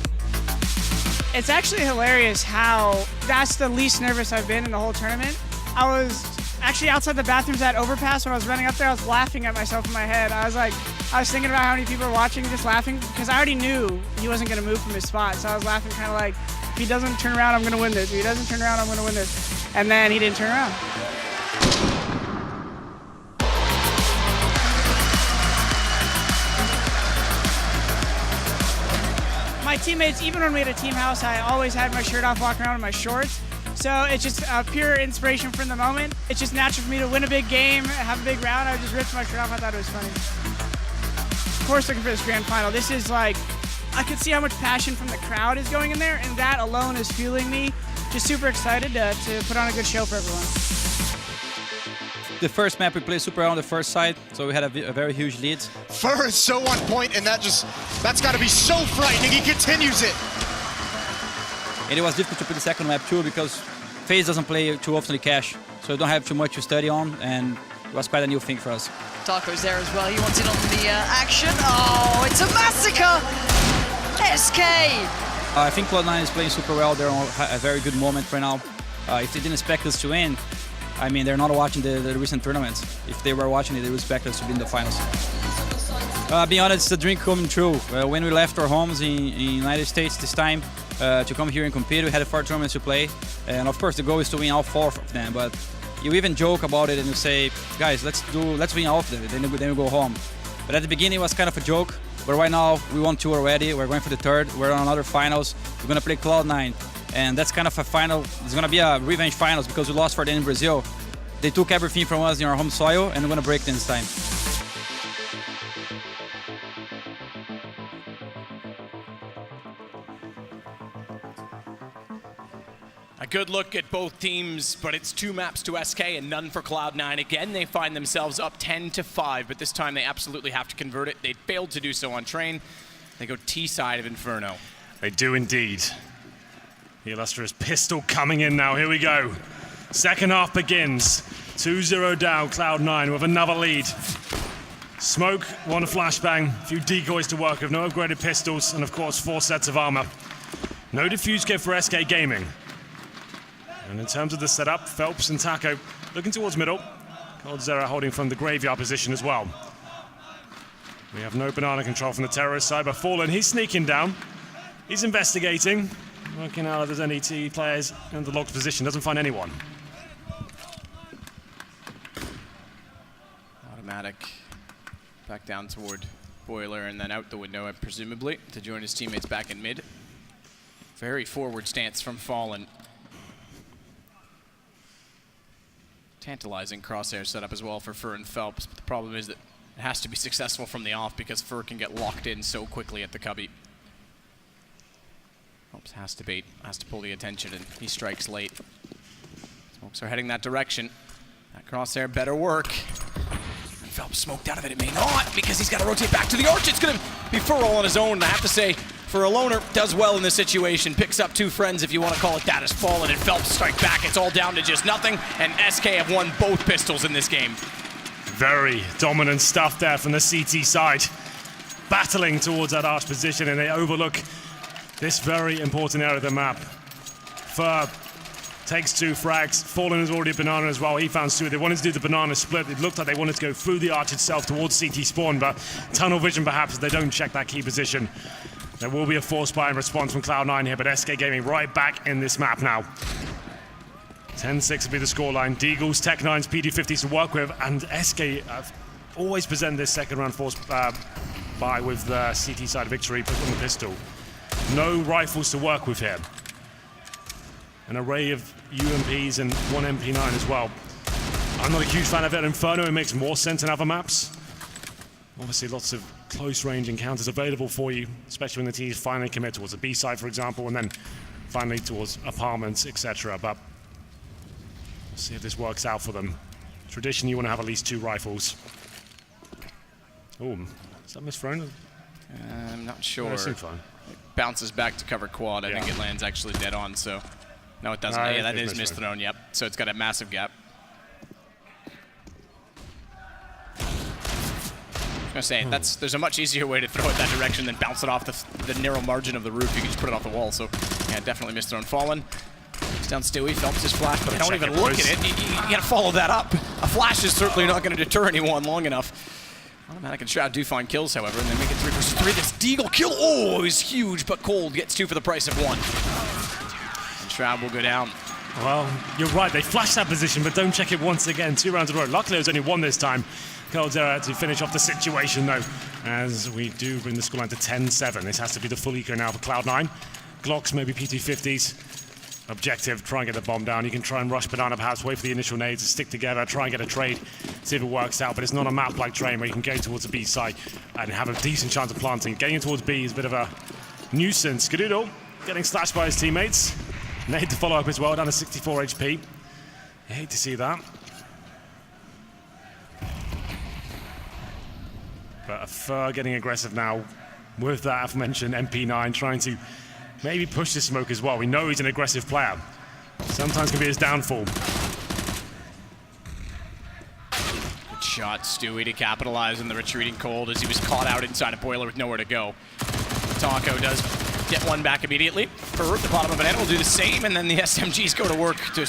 It's actually hilarious how that's the least nervous I've been in the whole tournament. I was actually outside the bathrooms at Overpass when I was running up there. I was laughing at myself in my head. I was thinking about how many people were watching, just laughing because I already knew he wasn't going to move from his spot. So I was laughing kind of like, if he doesn't turn around, I'm going to win this. If he doesn't turn around, I'm going to win this. And then he didn't turn around. My teammates, even when we had a team house, I always had my shirt off, walking around in my shorts. So it's just a pure inspiration from the moment. It's just natural for me to win a big game, have a big round. I just ripped my shirt off. I thought it was funny. Of course, looking for this grand final. This is like, I could see how much passion from the crowd is going in there, and that alone is fueling me. Just super excited to put on a good show for everyone. The first map we played super well on the first side, so we had a very huge lead. Fur is so on point, and that's got to be so frightening. He continues it. And it was difficult to play the second map too because FaZe doesn't play too often cash, so you don't have too much to study on, and it was quite a new thing for us. Darko's there as well. He wants in on the action. Oh, it's a massacre! SK! I think Cloud9 is playing super well. They're on a very good moment right now. If they didn't expect us to win, I mean, they're not watching the recent tournaments. If they were watching it, they would expect us to be in the finals. Being honest, it's a dream coming true. When we left our homes in United States this time to come here and compete, we had 4 tournaments to play. And of course, the goal is to win all 4 of them. But you even joke about it and you say, guys, let's win all of them. Then we go home. But at the beginning, it was kind of a joke. But right now, we won 2 already. We're going for the 3rd. We're on another finals. We're going to play Cloud9. And that's kind of a final. It's going to be a revenge finals because we lost for them in Brazil. They took everything from us in our home soil, and we're going to break them this time. A good look at both teams, but it's 2 maps to SK and none for Cloud9. Again, they find themselves up 10-5, but this time they absolutely have to convert it. They failed to do so on Train. They go T side of Inferno. They do indeed. The illustrious pistol coming in now. Here we go. Second half begins. 2-0 down, Cloud9 with another lead. Smoke, 1 flashbang, a few decoys to work with, no upgraded pistols, and of course 4 sets of armor. No defuse kit for SK Gaming. And in terms of the setup, Phelps and Taco looking towards middle. Coldzera holding from the graveyard position as well. We have no banana control from the terrorist side, but Fallen, he's sneaking down. He's investigating, working out if there's any T players in the locked position, doesn't find anyone. Automatic back down toward Boiler and then out the window, presumably, to join his teammates back in mid. Very forward stance from Fallen. Tantalizing crosshair setup as well for Fur and Phelps, but the problem is that it has to be successful from the off because Fur can get locked in so quickly at the cubby. Phelps has to bait, has to pull the attention, and he strikes late. Smokes are heading that direction. That crosshair better work. And Phelps smoked out of it, it may not, because he's got to rotate back to the arch. It's going to be Fur all on his own, and I have to say, for a loner, does well in this situation. Picks up 2 friends, if you want to call it that, as Fallen and Phelps strike back. It's all down to just nothing, and SK have won both pistols in this game. Very dominant stuff there from the CT side. Battling towards that arch position, and they overlook this very important area of the map. Fur takes 2 frags. Fallen is already a banana as well. He found Stu. They wanted to do the banana split. It looked like they wanted to go through the arch itself towards CT spawn, but tunnel vision perhaps, they don't check that key position. There will be a force buy in response from Cloud9 here, but SK Gaming right back in this map now. 10-6 will be the scoreline. Deagles, Tech9s, PD50s to work with, and SK have always presented this second round force buy with the CT side victory put on the pistol. No rifles to work with here. An array of UMPs and 1 MP9 as well. I'm not a huge fan of it. Inferno, it makes more sense in other maps. Obviously lots of close range encounters available for you, especially when the teams finally commit towards the B side, for example, and then finally towards apartments, etc. But we'll see if this works out for them. Traditionally, you want to have at least 2 rifles. Oh, is that misthrown? I'm not sure. No, it seems fine. It bounces back to cover quad. I think it lands actually dead on, so... No, it doesn't. Yeah, that is misthrown, yep. So it's got a massive gap. I was gonna say, there's a much easier way to throw it that direction than bounce it off the narrow margin of the roof. You can just put it off the wall, so yeah, definitely misthrown. Fallen. He's down Stewie, Phelps his flash, but don't even look at it. You gotta follow that up. A flash is certainly not gonna deter anyone long enough. Automatic and Shroud do find kills, however, and they make it 3 versus 3. This Deagle kill, oh, is huge, but Cold gets 2 for the price of 1. And Shroud will go down. Well, you're right, they flash that position, but don't check it once again. 2 rounds in a row. Luckily, there's only 1 this time. Coldzera to finish off the situation, though, as we do bring the scoreline to 10-7. This has to be the full eco now for Cloud9. Glocks, maybe PT50s. Objective, try and get the bomb down. You can try and rush Banana, perhaps wait for the initial nades to stick together, try and get a trade, see if it works out. But it's not a map like Train where you can go towards the B side and have a decent chance of planting. Getting towards B is a bit of a nuisance. Skadoodle getting slashed by his teammates. Nade to follow up as well, down to 64 HP. I hate to see that. But a Fur getting aggressive now with that aforementioned MP9, trying to maybe push this smoke as well. We know he's an aggressive player. Sometimes can be his downfall. Good shot, Stewie, to capitalize on the retreating Cold as he was caught out inside a boiler with nowhere to go. Taco does get one back immediately. Ferb, the bottom of Banana, will do the same, and then the SMGs go to work to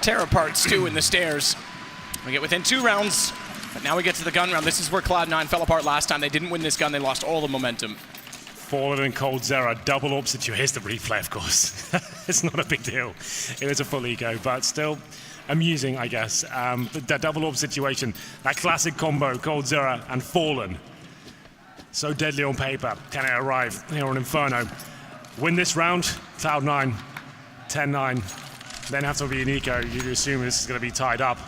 tear apart Stu in the stairs. We get within 2 rounds, but now we get to the gun round. This is where Cloud9 fell apart last time. They didn't win this gun, they lost all the momentum. Fallen and Coldzera, double orb situation. Here's the replay, of course. It's not a big deal. It was a full eco, but still amusing, I guess. The double orb situation, that classic combo, Coldzera and Fallen. So deadly on paper. Can it arrive here on Inferno? Win this round, Cloud9, 10-9. Then have to be an eco. You'd assume this is going to be tied up.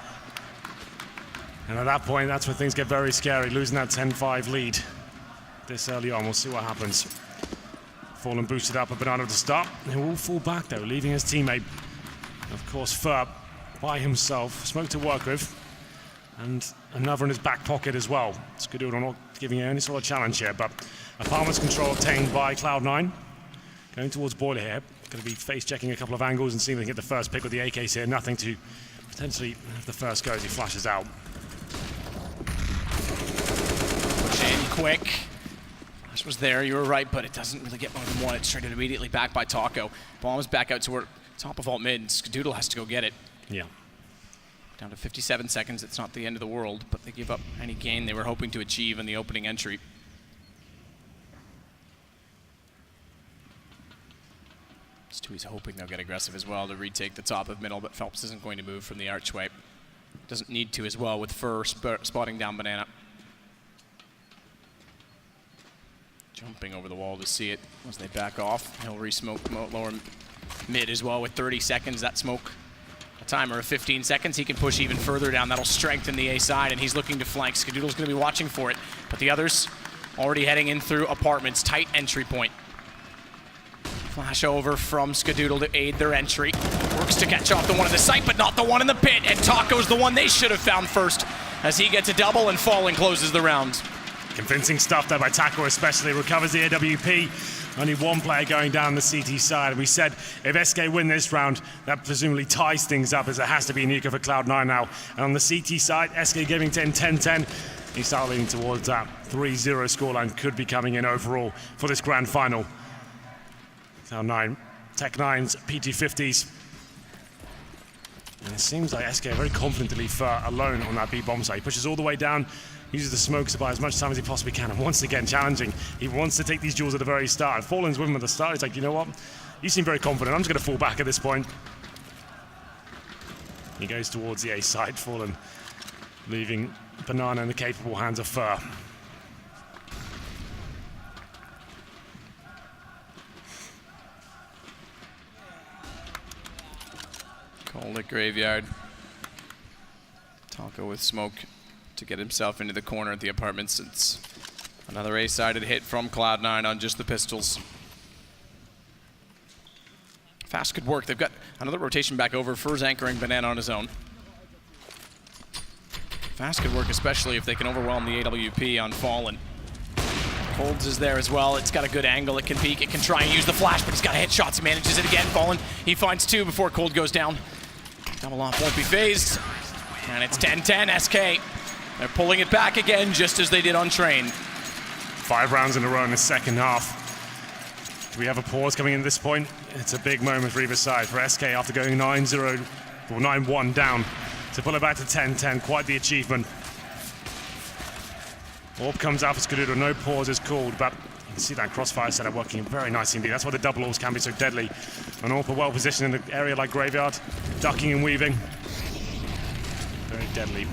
And at that point, that's when things get very scary, losing that 10-5 lead this early on. We'll see what happens. Fallen boosted up a Banana at the start. They will all fall back, though, leaving his teammate, of course, Ferb, by himself. Smoke to work with. And another in his back pocket as well. Skadoodle not giving any sort of challenge here, but apartments control obtained by Cloud9. Going towards Boiler here. Going to be face-checking a couple of angles and seeing if they can get the first pick with the AKs here. Nothing to potentially have the first go as he flashes out. Push in quick. Flash was there, you were right, but it doesn't really get more than one. It's traded immediately back by Taco. Bomb's back out to where top of alt mid. Skadoodle has to go get it. Yeah. Down to 57 seconds, it's not the end of the world, but they give up any gain they were hoping to achieve in the opening entry. Stewie's hoping they'll get aggressive as well to retake the top of middle, but Phelps isn't going to move from the archway. Doesn't need to as well with Fur spotting down Banana. Jumping over the wall to see it as they back off. He'll re-smoke lower mid as well with 30 seconds. That smoke, a timer of 15 seconds. He can push even further down. That'll strengthen the A side, and he's looking to flank. Skadoodle's going to be watching for it, but the others already heading in through apartments. Tight entry point. Flash over from Skadoodle to aid their entry. Works to catch off the one in the site, but not the one in the pit. And Taco's the one they should have found first as he gets a double and Fallen closes the round. Convincing stuff there by Taco especially. Recovers the AWP. Only one player going down the CT side. And we said if SK win this round, that presumably ties things up as it has to be an eco for Cloud9 now. And on the CT side, SK giving 10-10-10. He started leaning towards that 3-0 scoreline could be coming in overall for this grand final. Cloud9, Tech9's PT50s. And it seems like SK are very confident to leave Fur alone on that B-bomb side. He pushes all the way down, uses the smokes to buy as much time as he possibly can, and once again challenging. He wants to take these duels at the very start. And Fallen's with him at the start. He's like, you know what? You seem very confident. I'm just going to fall back at this point. He goes towards the A side, Fallen, leaving Banana in the capable hands of Fur. Cold at Graveyard. Taco with smoke to get himself into the corner at the apartments. It's another A-sided hit from Cloud9 on just the pistols. Fast could work. They've got another rotation back over. Fur's anchoring Banana on his own. Fast could work, especially if they can overwhelm the AWP on Fallen. Colds is there as well. It's got a good angle. It can peek. It can try and use the flash, but he's got hit shots. He manages it again. Fallen. He finds 2 before Cold goes down. Double off won't be phased. And it's 10-10 SK. They're pulling it back again, just as they did on Train. 5 rounds in a row in the second half. Do we have a pause coming in at this point? It's a big moment for either side. For SK after going 9-0 or 9-1 down to pull it back to 10-10. Quite the achievement. Orb comes out for Skadoodle. No pause is called, but you can see that crossfire setup working very nicely indeed. That's why the double orbs can be so deadly. An Orb well positioned in an area like Graveyard, ducking and weaving. Very deadly.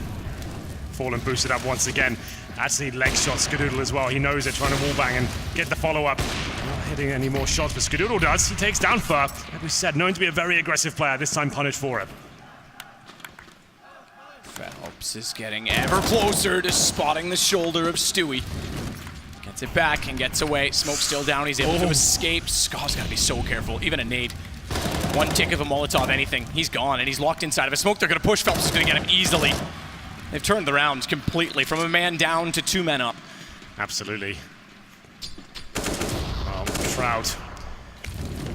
Fallen boosted up once again. Actually leg shots Skadoodle as well. He knows it, trying to wallbang and get the follow-up. Not hitting any more shots, but Skadoodle does. He takes down Fur. Like we said, known to be a very aggressive player, this time punished for it. Phelps is getting ever closer to spotting the shoulder of Stewie. Gets it back and gets away. Smoke still down. He's able to escape. Scott's got to be so careful. Even a nade. One tick of a Molotov, anything. He's gone, and he's locked inside of a smoke. They're going to push. Phelps is going to get him easily. They've turned the rounds completely from a man down to 2 men up. Absolutely. Shroud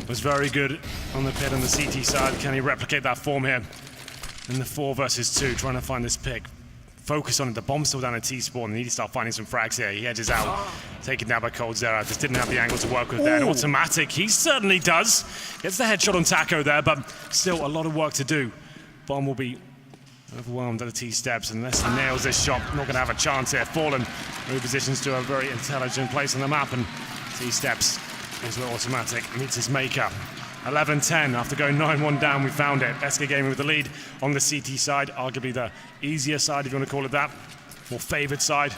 was very good on the pit on the CT side. Can he replicate that form here in the 4 versus 2, trying to find this pick? Focus on it. The bomb's still down at T-spawn. They need to start finding some frags here. He edges out, taken down by Coldzera. Just didn't have the angle to work with there. And automatic, he certainly does. Gets the headshot on Taco there, but still a lot of work to do. Bomb will be overwhelmed at the T-steps. Unless he nails this shot, not going to have a chance here. Fallen repositions to a very intelligent place on the map, and T-steps is where automatic meets his maker. 11-10, after going 9-1 down, we found it. SK Gaming with the lead on the CT side, arguably the easier side, if you want to call it that, more favored side.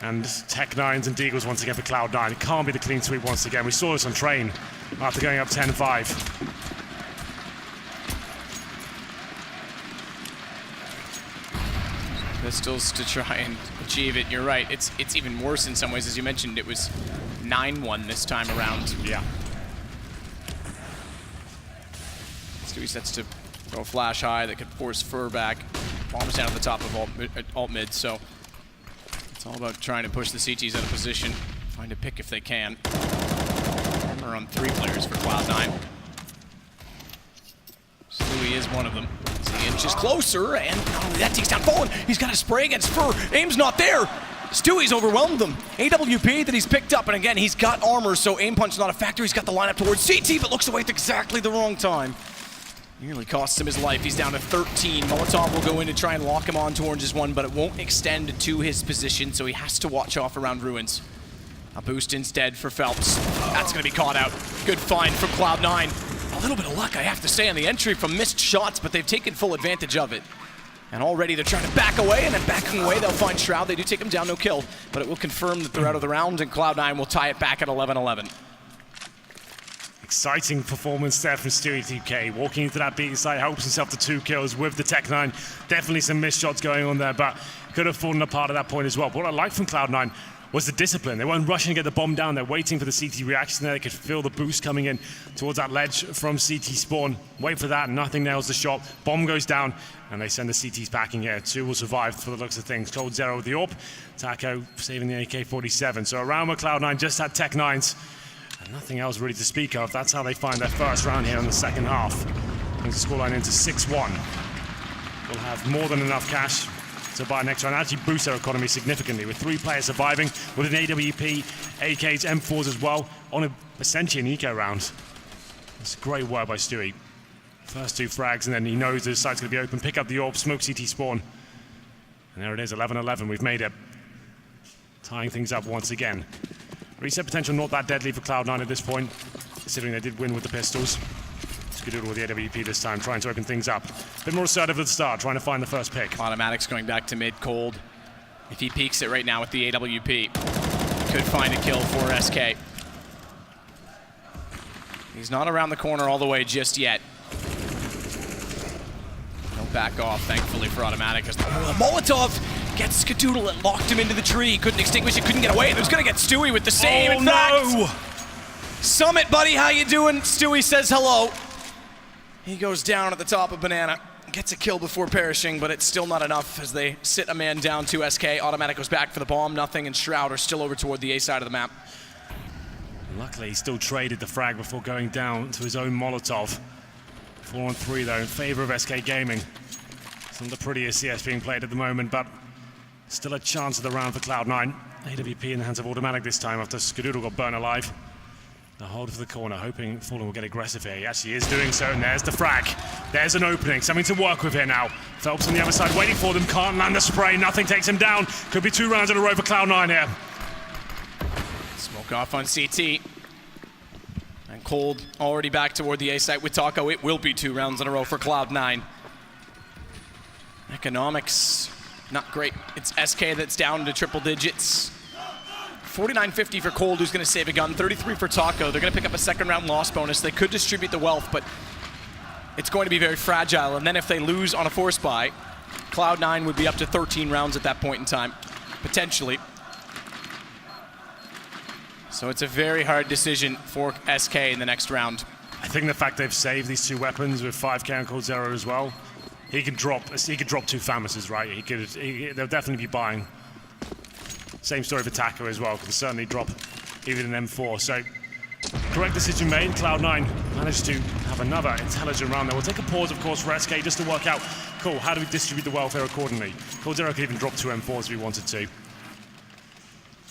And Tech9s and Deagles once again for Cloud9. It can't be the clean sweep once again. We saw this on Train after going up 10-5. Pistols to try and achieve it. You're right, it's even worse in some ways. As you mentioned, it was 9-1 this time around. Yeah. Stewie sets to go flash high that could force Fur back. Bombs down at the top of alt mid, so it's all about trying to push the CTs out of position, find a pick if they can. We're on 3 players for Cloud9. Stewie is one of them. He inches closer, and not only that, takes down Fallen. He's got a spray against Fur. Aim's not there. Stewie's overwhelmed them. AWP that he's picked up, and again, he's got armor, so aim punch not a factor. He's got the lineup towards CT, but looks away at exactly the wrong time. Nearly costs him his life. He's down to 13. Molotov will go in to try and lock him on to Orange's one, but it won't extend to his position, so he has to watch off around Ruins. A boost instead for Phelps. That's going to be caught out. Good find from Cloud9. A little bit of luck, I have to say, on the entry from missed shots, but they've taken full advantage of it. And already they're trying to back away, and then backing away, they'll find Shroud. They do take him down, no kill, but it will confirm that they're out of the round, and Cloud9 will tie it back at 11-11. Exciting performance there from Stewie TK. Walking into that beating site, helps himself to 2 kills with the Tech9. Definitely some missed shots going on there, but could have fallen apart at that point as well. But what I liked from Cloud9 was the discipline. They weren't rushing to get the bomb down. They're waiting for the CT reaction there. They could feel the boost coming in towards that ledge from CT spawn. Wait for that, nothing nails the shot. Bomb goes down, and they send the CTs packing here. 2 will survive for the looks of things. Coldzera with the AWP. Taco saving the AK-47. So around where Cloud9 just had Tech9s. And nothing else really to speak of. That's how they find their first round here in the second half. Brings the scoreline into 6-1. We'll have more than enough cash to buy next round. Actually boost their economy significantly with 3 players surviving with an AWP, AKs, M4s as well on essentially an eco round. It's great work by Stewie. First 2 frags, and then he knows the site's going to be open. Pick up the AWP, smoke CT spawn. And there it is, 11-11. We've made it. Tying things up once again. Reset potential not that deadly for Cloud9 at this point, considering they did win with the pistols. Skadoodle with the AWP this time, trying to open things up. A bit more assertive at the start, trying to find the first pick. Automatic's going back to mid cold. If he peeks it right now with the AWP, could find a kill for SK. He's not around the corner all the way just yet. Don't back off, thankfully, for Automatic. Molotov gets Skadoodle and locked him into the tree. Couldn't extinguish it, couldn't get away. It was going to get Stewie with the save. Oh, no! Summit, buddy, how you doing? Stewie says hello. He goes down at the top of Banana. Gets a kill before perishing, but it's still not enough as they sit a man down to SK. Automatic goes back for the bomb. Nothing, and Shroud are still over toward the A side of the map. Luckily, he still traded the frag before going down to his own Molotov. 4-on-3, though, in favor of SK Gaming. It's not the prettiest CS being played at the moment, but still a chance of the round for Cloud9. AWP in the hands of Automatic this time after Skadoodle got burnt alive. The hold for the corner, hoping Fallen will get aggressive here. He actually is doing so, and there's the frag. There's an opening, something to work with here now. Phelps on the other side waiting for them, can't land the spray, nothing takes him down. Could be 2 rounds in a row for Cloud9 here. Smoke off on CT. And Cold already back toward the A site with Taco. It will be 2 rounds in a row for Cloud9. Economics, not great. It's SK that's down to triple digits. 49.50 for Cold, who's going to save a gun. 33 for Taco. They're going to pick up a 2nd round loss bonus. They could distribute the wealth, but it's going to be very fragile. And then if they lose on a force buy, Cloud9 would be up to 13 rounds at that point in time, potentially. So it's a very hard decision for SK in the next round. I think the fact they've saved these 2 weapons with 5K and Coldzera as well, he could drop 2 Famouses, right? They'll definitely be buying. Same story for Taco as well, can certainly drop even an M4. So Correct decision made. Cloud9 managed to have another intelligent round there. We'll take a pause, of course, for SK just to work out, cool, how do we distribute the welfare accordingly? Coldzera could even drop 2 M4s if he wanted to.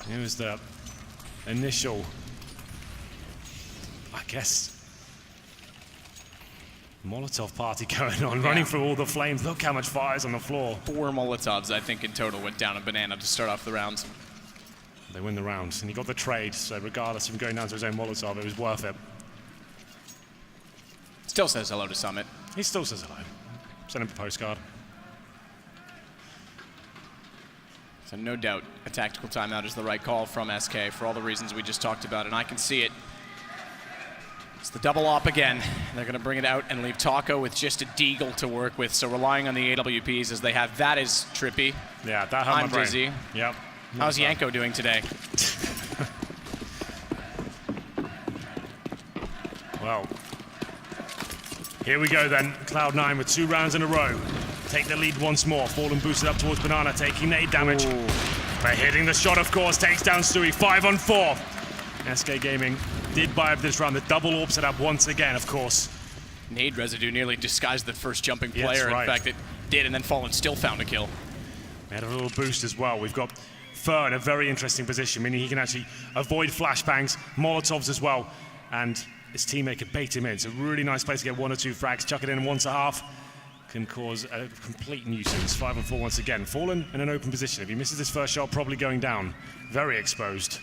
Here was the initial, I guess, Molotov party going on, running through all the flames. Look how much fire's on the floor. 4 Molotovs, I think, in total went down on Banana to start off the rounds. They win the round, and he got the trade, so regardless of him going down to his own Molotov, it was worth it. Still says hello to Summit. He still says hello. Send him a postcard. So no doubt a tactical timeout is the right call from SK for all the reasons we just talked about, and I can see it. It's the double op again. They're going to bring it out and leave Taco with just a Deagle to work with, so relying on the AWPs as they have. That is trippy. Yeah, that hurt my brain. Dizzy. Yep. How's Yanko doing today? Well, here we go then. Cloud9 with 2 rounds in a row. Take the lead once more. Fallen boosted up towards Banana, taking nade damage. Ooh. But hitting the shot, of course, takes down Stewie. 5 on 4. SK Gaming did buy up this round. The double orb set up once again, of course. Nade residue nearly disguised the first jumping player. Yes, right. In fact, it did, and then Fallen still found a kill. We had a little boost as well. We've got Fer in a very interesting position, meaning he can actually avoid flashbangs, Molotovs as well, and his teammate can bait him in. It's a really nice place to get 1 or 2 frags, chuck it in once a half, can cause a complete nuisance. 5 on 4 once again. Fallen in an open position. If he misses his first shot, probably going down. Very exposed.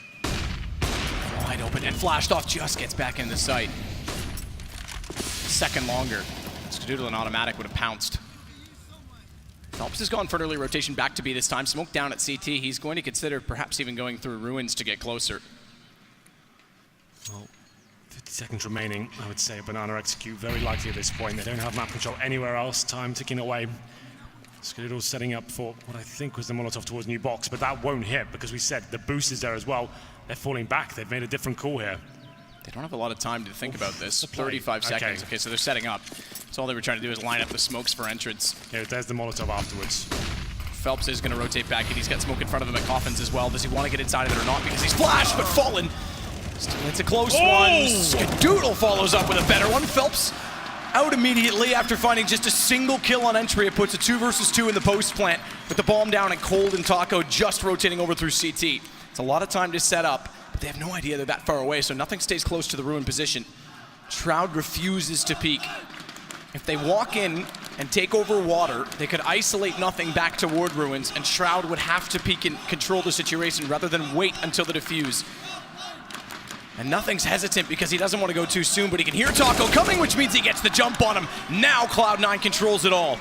Wide open and flashed off, just gets back in the sight. Second longer. Skadoodle and Automatic would have pounced. Phelps has gone for an early rotation back to B this time. Smoke down at CT. He's going to consider perhaps even going through ruins to get closer. Well, 50 seconds remaining. I would say Banana execute very likely at this point. They don't have map control anywhere else. Time ticking away. Skadoodle's setting up for what I think was the Molotov towards new box, but that won't hit because we said the boost is there as well. They're falling back. They've made a different call here. They don't have a lot of time to think about this. 35 seconds. Okay, so they're setting up. So all they were trying to do is line up the smokes for entrance. Yeah, there's the Molotov afterwards. Phelps is going to rotate back, and he's got smoke in front of him at Coffins as well. Does he want to get inside of it or not? Because he's flashed, but Fallen. Still, it's a close one. Skadoodle follows up with a better one. Phelps out immediately after finding just a single kill on entry. It puts a 2 versus 2 in the post plant with the bomb down and Cold and Taco just rotating over through CT. It's a lot of time to set up, but they have no idea they're that far away, so nothing stays close to the ruin position. Shroud refuses to peek. If they walk in and take over water, they could isolate nothing back toward ruins, and Shroud would have to peek and control the situation rather than wait until the defuse. And nothing's hesitant because he doesn't want to go too soon, but he can hear Taco coming, which means he gets the jump on him. Now Cloud9 controls it all.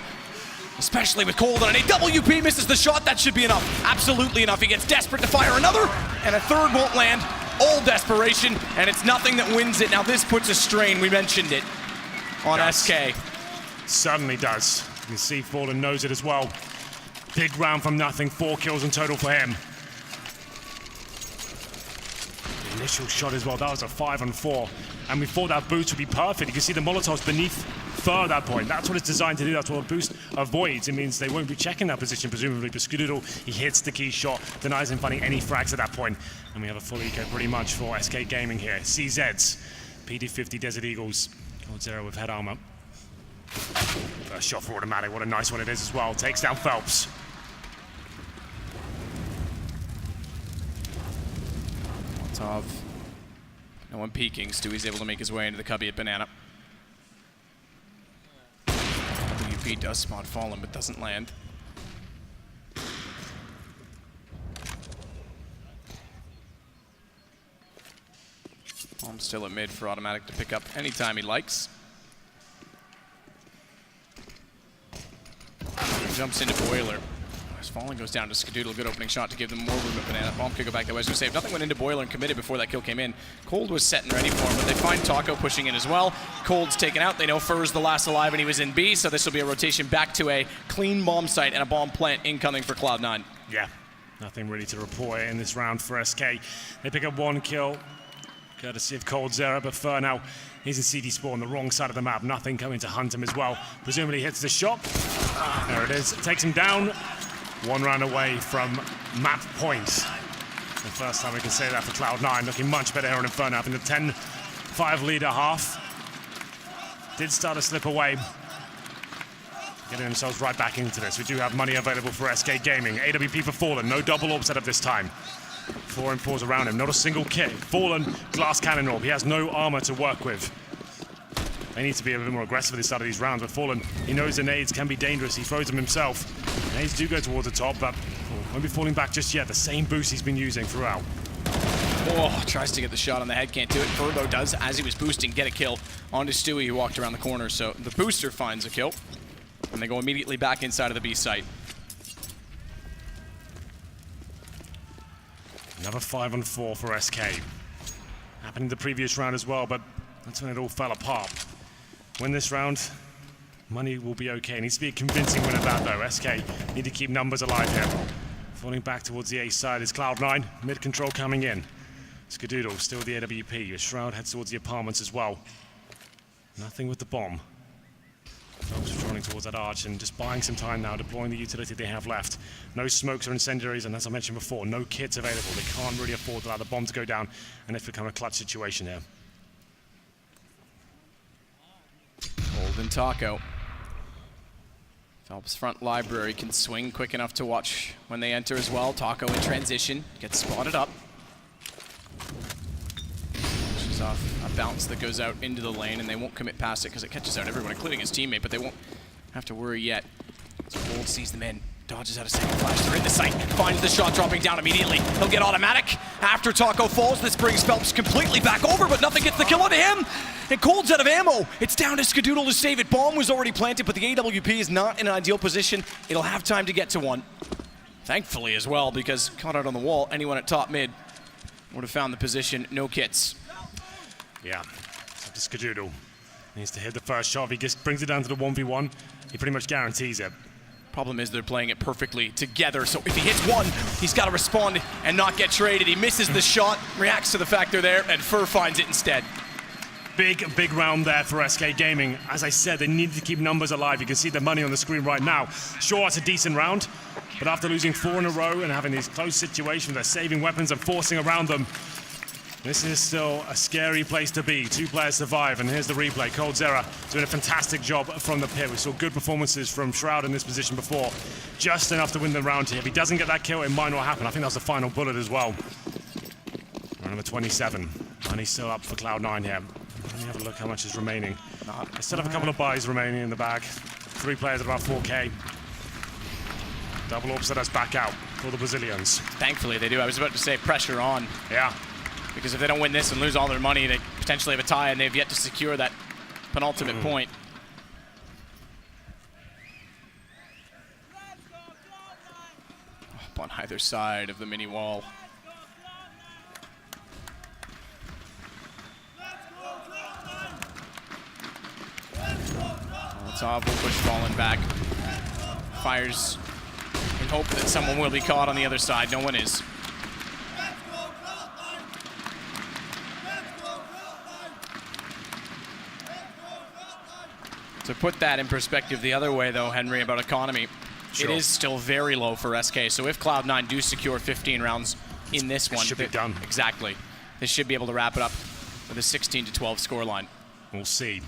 Especially with Cold on an AWP, misses the shot, that should be enough. Absolutely enough. He gets desperate to fire another, and a third won't land. All desperation, and it's nothing that wins it. Now this puts a strain, we mentioned it, on SK. Certainly does. You can see Fallen knows it as well. Big round from nothing, 4 kills in total for him. The initial shot as well, that was a 5 on 4. And we thought that boost would be perfect. You can see the Molotovs beneath Fer at that point. That's what it's designed to do. That's what a boost avoids. It means they won't be checking that position, presumably. But Skadoodle, he hits the key shot, denies him finding any frags at that point. And we have a full eco pretty much for SK Gaming here. CZs, PD50 Desert Eagles, Coldzera with head armor. First shot for Automatic, what a nice one it is as well. Takes down Phelps. Molotov. No one peeking. Stewie's able to make his way into the cubby at Banana. WP does spot Fallen, but doesn't land. Bomb still at mid for Automatic to pick up anytime he likes. Jumps into Boiler. As Fallen goes down to Skadoodle, good opening shot to give them more room at Banana. Bomb could go back that way. I was going to say, if nothing went into Boiler and committed before that kill came in, Cold was set and ready for him, but they find Taco pushing in as well. Cold's taken out. They know Fur's the last alive and he was in B, so this will be a rotation back to a clean bomb site and a bomb plant incoming for Cloud9. Yeah, nothing really to report in this round for SK. They pick up 1 kill, courtesy of Coldzera, but Fer now, he's in CD Spore on the wrong side of the map. Nothing coming to hunt him as well. Presumably hits the shot. There it is. Takes him down. 1 round away from map point. The first time we can say that for Cloud9. Looking much better here on Inferno. Having the 10 5 lead at half. Did start to slip away. Getting themselves right back into this. We do have money available for SK Gaming. AWP for Fallen, no double orb setup this time. 4 and 4s around him, not a single kit. Fallen, glass cannon orb. He has no armor to work with. They need to be a little more aggressive at the start of these rounds, but Fallen, he knows the nades can be dangerous. He throws them himself. Nades do go towards the top, but won't be falling back just yet. The same boost he's been using throughout. Oh, tries to get the shot on the head, can't do it. Furbo does, as he was boosting, get a kill onto Stewie, who walked around the corner. So the booster finds a kill, and they go immediately back inside of the B site. Another 5 on 4 for SK. Happened in the previous round as well, but that's when it all fell apart. Win this round, money will be okay. It needs to be a convincing win at that though. SK need to keep numbers alive here. Falling back towards the A side is Cloud9, mid control coming in. Skadoodle still with the AWP. Shroud heads towards the apartments as well. Nothing with the bomb. Folks are running towards that arch and just buying some time now, deploying the utility they have left. No smokes or incendiaries, and as I mentioned before, no kits available. They can't really afford to allow the bomb to go down, and it's become a clutch situation here. Golden Taco. Phelps front library can swing quick enough to watch when they enter as well. Taco in transition, gets spotted up. Pushes off a bounce that goes out into the lane, and they won't commit past it because it catches out everyone, including his teammate, but they won't have to worry yet. So Bold sees them in, dodges out a second flash. They're in the site, finds the shot dropping down immediately. He'll get automatic. After Taco falls, this brings Phelps completely back over, but nothing gets the kill onto him. And Cold's out of ammo. It's down to Skadoodle to save it. Bomb was already planted, but the AWP is not in an ideal position. It'll have time to get to one. Thankfully as well, because caught out on the wall, anyone at top mid would have found the position. No kits. Yeah, it's up to Skadoodle. Needs to hit the first shot. If he just brings it down to the 1v1, he pretty much guarantees it. Problem is they're playing it perfectly together, so if he hits one, he's got to respond and not get traded. He misses the shot, reacts to the fact they're there, and Fur finds it instead. Big round there for SK Gaming. As I said, they needed to keep numbers alive. You can see the money on the screen right now. Sure, it's a decent round, but after losing 4 in a row and having these close situations, they're saving weapons and forcing around them. This is still a scary place to be. 2 players survive, and here's the replay. Coldzera doing a fantastic job from the pit. We saw good performances from Shroud in this position before. Just enough to win the round here. If he doesn't get that kill, it might not happen. I think that was the final bullet as well. Round number 27. Money still up for Cloud9 here. Let me have a look how much is remaining. They still have a couple of buys remaining in the bag. 3 players at about 4K. Double orb set us back out for the Brazilians. Thankfully they do. I was about to say pressure on. Yeah. Because if they don't win this and lose all their money, they potentially have a tie, and they've yet to secure that penultimate point. Up on either side of the mini wall. Molotov will push Fallen back. Fires in hope that someone will be caught on the other side. No one is. To put that in perspective the other way, though, Henry, about economy, Sure. It is still very low for SK. So if Cloud9 do secure 15 rounds in this one, should be done. Exactly. They should be able to wrap it up with a 16-12 scoreline. We'll see.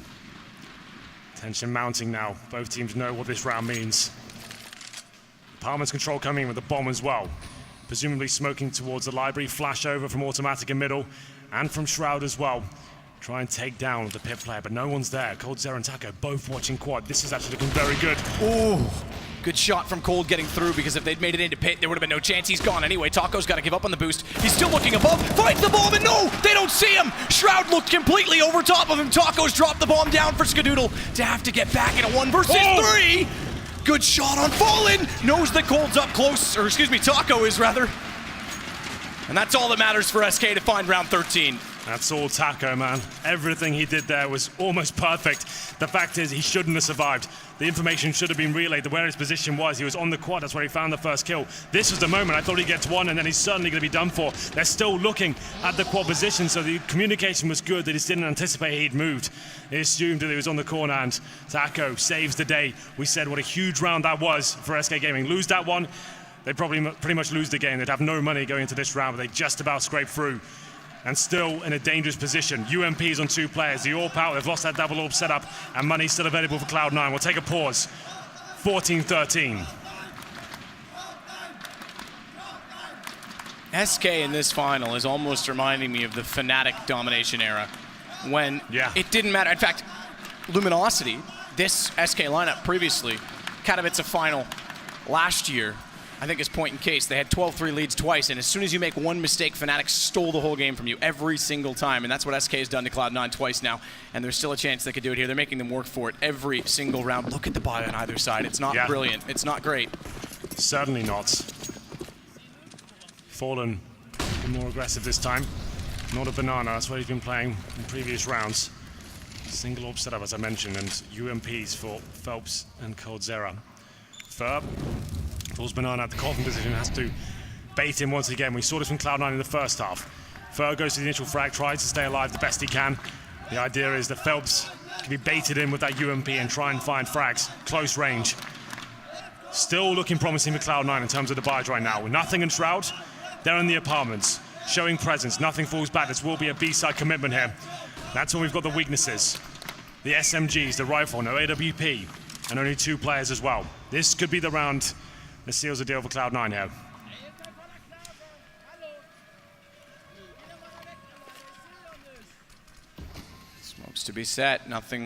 Tension mounting now. Both teams know what this round means. Apartments control coming in with the bomb as well. Presumably smoking towards the library. Flash over from automatic in middle and from Shroud as well. Try and take down the pit player, but no one's there. Coldzera and Taco both watching quad. This is actually looking very good. Ooh, good shot from Cold getting through, because if they'd made it into pit, there would have been no chance. He's gone anyway. Taco's got to give up on the boost. He's still looking above, finds the bomb, and no, they don't see him. Shroud looked completely over top of him. Taco's dropped the bomb down for Skadoodle to have to get back in a 1 versus 3. Good shot on Fallen. Knows that Cold's up close, or excuse me, Taco is rather. And that's all that matters for SK to find round 13. That's all Taco, man. Everything he did there was almost perfect. The fact is, he shouldn't have survived. The information should have been relayed to where his position was. He was on the quad, that's where he found the first kill. This was the moment. I thought he gets one, and then he's certainly going to be done for. They're still looking at the quad position, so the communication was good. They just didn't anticipate he'd moved. They assumed that he was on the corner, and Taco saves the day. We said what a huge round that was for SK Gaming. Lose that one, they'd probably pretty much lose the game. They'd have no money going into this round, but they just about scraped through. and still in a dangerous position. UMP's on 2 players. The AWP out, they've lost that double AWP setup, and money's still available for Cloud9. We'll take a pause. 14-13. SK in this final is almost reminding me of the Fnatic domination era, when it didn't matter. In fact, Luminosity, this SK lineup previously, Katowice final last year, I think is point in case. They had 12-3 leads twice, and as soon as you make one mistake, Fnatic stole the whole game from you every single time, and that's what SK has done to Cloud9 twice now, and there's still a chance they could do it here. They're making them work for it every single round. Look at the buy on either side. It's not brilliant. It's not great. Certainly not. Fallen more aggressive this time. Not a banana, that's what he's been playing in previous rounds. Single AWP setup, as I mentioned, and UMPs for Phelps and Coldzera. Ferb pulls Banana at the coffin position, has to bait him once again. We saw this from Cloud9 in the first half. Ferb goes to the initial frag, tries to stay alive the best he can. The idea is that Phelps can be baited in with that UMP and try and find frags, close range. Still looking promising for Cloud9 in terms of the buys right now. With nothing in Shroud, they're in the apartments, showing presence. Nothing falls back. This will be a B-side commitment here. That's when we've got the weaknesses. The SMGs, the rifle, no AWP, and only 2 players as well. This could be the round that seals the deal for Cloud9 here. Smokes to be set, nothing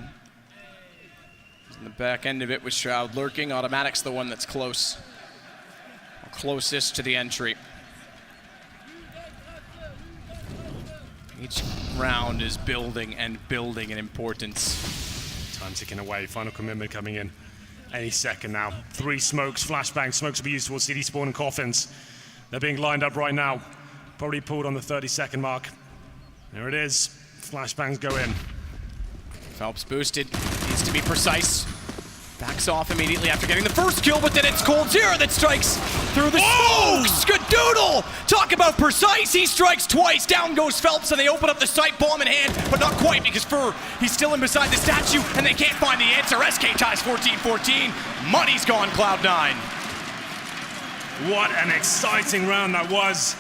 in the back end of it with Shroud lurking. Automatic's the one that's close, closest to the entry. Each round is building and building in importance. Time ticking away, final commitment coming in any second now. 3 smokes, flashbangs, smokes will be used towards CD spawn and coffins. They're being lined up right now. Probably pulled on the 30-second mark. There it is, flashbangs go in. Phelps boosted, needs to be precise. Backs off immediately after getting the first kill, but then it's Coldzera that strikes through the smoke. Skadoodle! Talk about precise, he strikes twice. Down goes Phelps, and they open up the sight, bomb in hand, but not quite because he's still in beside the statue, and they can't find the answer. SK ties 14-14. Money's gone, Cloud9. What an exciting round that was.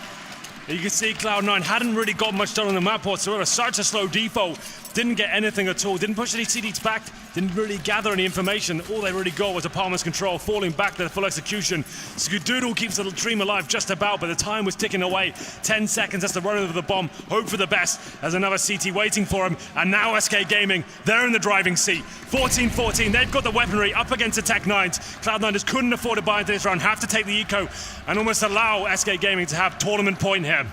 You can see Cloud9 hadn't really got much done on the map whatsoever. Such a slow defo. Didn't get anything at all. Didn't push any CDs back. Didn't really gather any information. All they really got was Apartment's control, falling back to the full execution. Skadoodle keeps the dream alive just about, but the time was ticking away. 10 seconds, that's the run of the bomb. Hope for the best. There's another CT waiting for him. And now SK Gaming, they're in the driving seat. 14-14, they've got the weaponry up against the Tech-9s. Cloud9 just couldn't afford to buy into this round. Have to take the eco and almost allow SK Gaming to have tournament point here.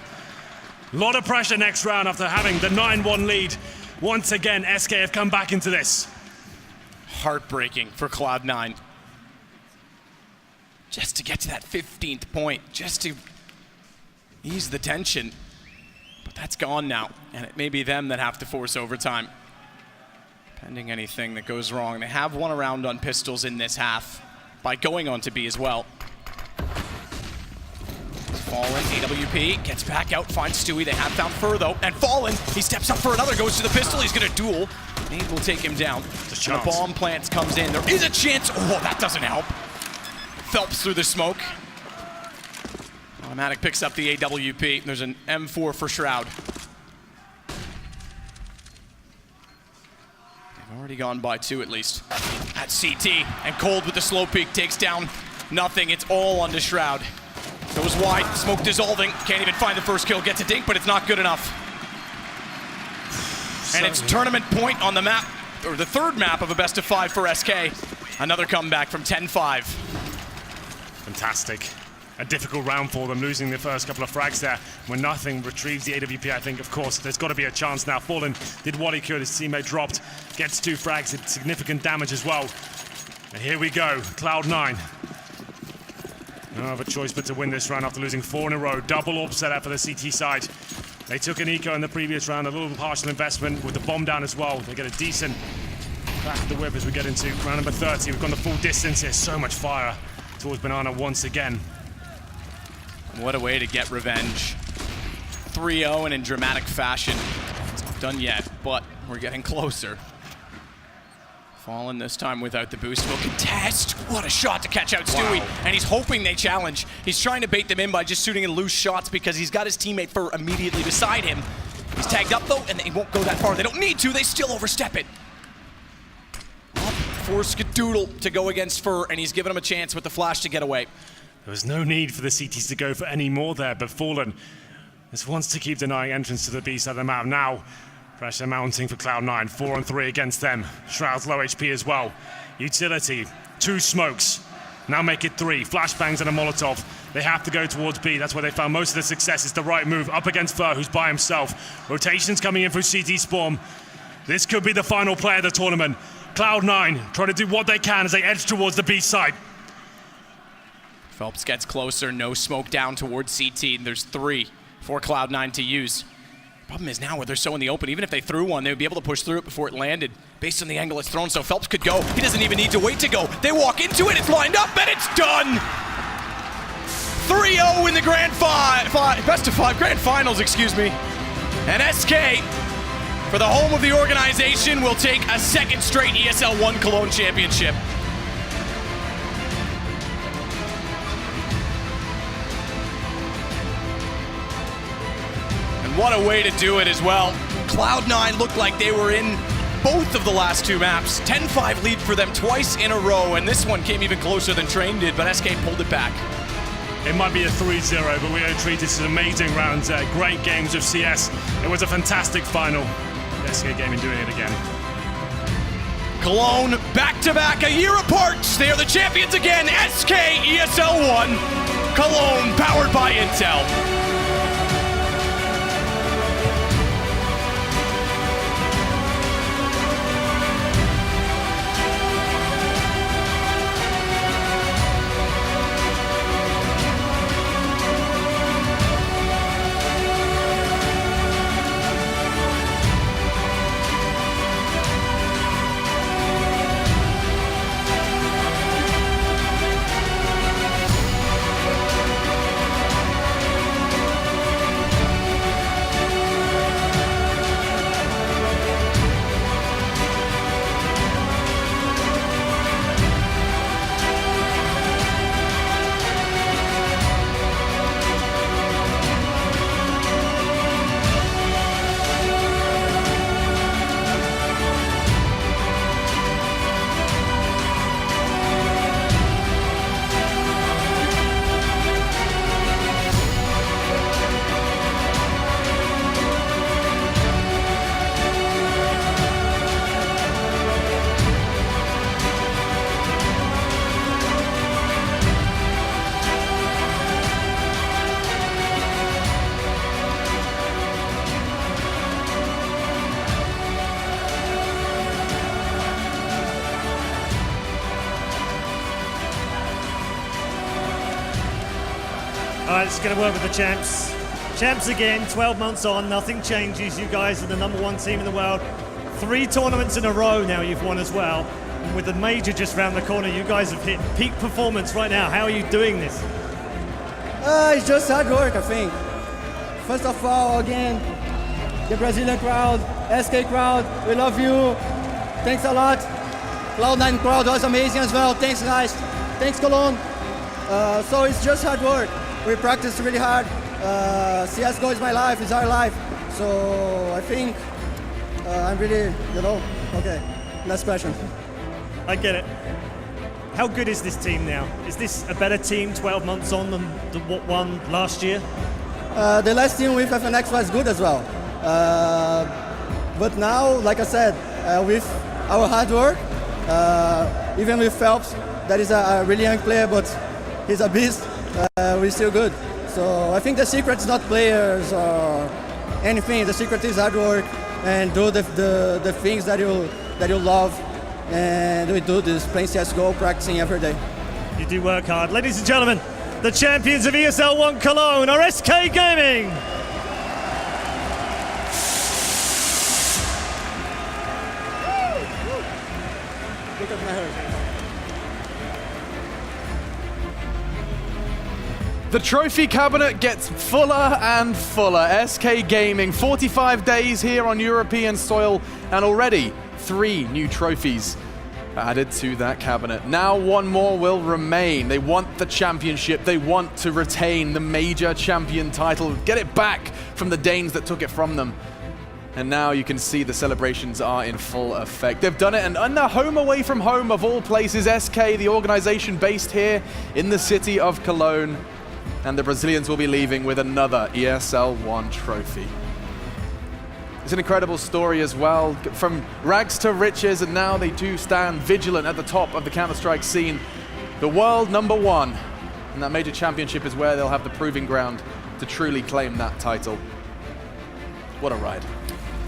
A lot of pressure next round after having the 9-1 lead. Once again, SK have come back into this. Heartbreaking for Cloud9. Just to get to that 15th point, just to ease the tension. But that's gone now, and it may be them that have to force overtime. Pending anything that goes wrong. They have won a round on pistols in this half by going on to B as well. Fallen, AWP, gets back out, finds Stewie. They have found Fur though, and Fallen, he steps up for another, goes to the pistol, he's gonna duel. Nade will take him down. And the bomb plants comes in. There is a chance. Oh, that doesn't help. Phelps through the smoke. Automatic picks up the AWP. There's an M4 for Shroud. They've already gone by 2 at least. At CT, and Cold with the slow peek takes down nothing. It's all onto Shroud. Goes wide, smoke dissolving, can't even find the first kill, gets a dink, but it's not good enough. And it's tournament point on the map, or the 3rd map of a best of 5 for SK. Another comeback from 10-5. Fantastic. A difficult round for them, losing the first couple of frags there. When nothing retrieves the AWP, I think, of course, there's got to be a chance now. Fallen did what he could, his teammate dropped, gets 2 frags, did significant damage as well. And here we go, Cloud9. No other choice but to win this round after losing 4 in a row. Double AWP set up for the CT side. They took an eco in the previous round, a little partial investment with the bomb down as well. They get a decent crack of the whip as we get into round number 30. We've gone the full distance here. So much fire towards Banana once again. What a way to get revenge. 3-0 and in dramatic fashion. It's not done yet, but we're getting closer. Fallen this time without the boost. Will contest. What a shot to catch out Stewie. And he's hoping they challenge. He's trying to bait them in by just shooting in loose shots because he's got his teammate Fur immediately beside him. He's tagged up though, and they won't go that far. They don't need to, they still overstep it. Up for Skadoodle to go against Fur, and he's given him a chance with the flash to get away. There was no need for the CTs to go for any more there, but Fallen just wants to keep denying entrance to the B side of the map. Now, pressure mounting for Cloud9, 4-on-3 against them. Shroud's low HP as well. Utility, 2 smokes. Now make it 3. Flashbangs and a Molotov. They have to go towards B. That's where they found most of the success. It's the right move up against Fur, who's by himself. Rotations coming in through CT Spawn. This could be the final play of the tournament. Cloud9 trying to do what they can as they edge towards the B side. Phelps gets closer, no smoke down towards CT, and there's 3 for Cloud9 to use. Problem is now where they're so in the open, even if they threw one, they would be able to push through it before it landed, based on the angle it's thrown, so Phelps could go. He doesn't even need to wait to go. They walk into it, it's lined up, and it's done! 3-0 in the best of 5 grand finals, excuse me. And SK, for the home of the organization, will take a 2nd straight ESL 1 Cologne championship. What a way to do it as well. Cloud9 looked like they were in both of the last 2 maps. 10-5 lead for them twice in a row, and this one came even closer than Train did, but SK pulled it back. It might be a 3-0, but we're going to treat this as amazing rounds. Great games of CS. It was a fantastic final. SK Gaming doing it again. Cologne back-to-back, a year apart. They are the champions again. SK ESL 1. Cologne powered by Intel. All right, it's going to work with the champs. Champs again, 12 months on, nothing changes. You guys are the #1 team in the world. 3 tournaments in a row now you've won as well. And with the major just round the corner, you guys have hit peak performance right now. How are you doing this? It's just hard work, I think. First of all, again, the Brazilian crowd, SK crowd, we love you. Thanks a lot. Cloud9 crowd was amazing as well. Thanks, guys. Thanks, Cologne. So it's just hard work. We practice really hard. CSGO is my life, it's our life. So I think I'm really, okay. Next question. I get it. How good is this team now? Is this a better team 12 months on than what won last year? The last team with FNX was good as well. But now, like I said, with our hard work, even with Phelps, that is a really young player, but he's a beast, we're still good. So I think the secret is not players or anything. The secret is hard work and do the things that you love. And we do this, playing CSGO, practicing every day. You do work hard. Ladies and gentlemen, the champions of ESL 1 Cologne are SK Gaming. Look at my hair. The trophy cabinet gets fuller and fuller. SK Gaming, 45 days here on European soil, and already 3 new trophies added to that cabinet. Now 1 more will remain. They want the championship. They want to retain the major champion title, get it back from the Danes that took it from them. And now you can see the celebrations are in full effect. They've done it, and they're home away from home of all places. SK, the organization based here in the city of Cologne. And the Brazilians will be leaving with another ESL 1 trophy. It's an incredible story as well. From rags to riches, and now they do stand vigilant at the top of the Counter-Strike scene. The world #1. And that major championship is where they'll have the proving ground to truly claim that title. What a ride.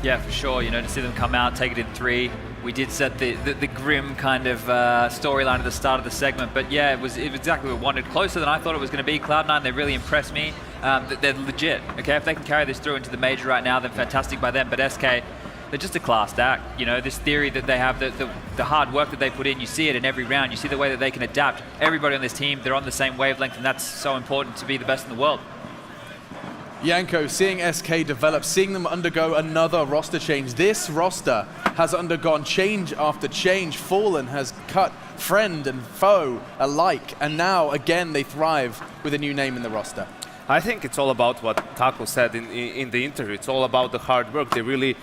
Yeah, for sure. You know, to see them come out, take it in 3. We did set the grim kind of storyline at the start of the segment, but yeah, it was exactly what we wanted. Closer than I thought it was going to be. Cloud9, they really impressed me. They're legit. Okay, if they can carry this through into the major right now, then fantastic by them. But SK, they're just a classed act. You know, this theory that they have, the hard work that they put in, you see it in every round. You see the way that they can adapt. Everybody on this team, they're on the same wavelength, and that's so important to be the best in the world. Yanko, seeing SK develop, seeing them undergo another roster change. This roster has undergone change after change. Fallen has cut friend and foe alike, and now again they thrive with a new name in the roster. I think it's all about what Taco said in the interview. It's all about the hard work. They really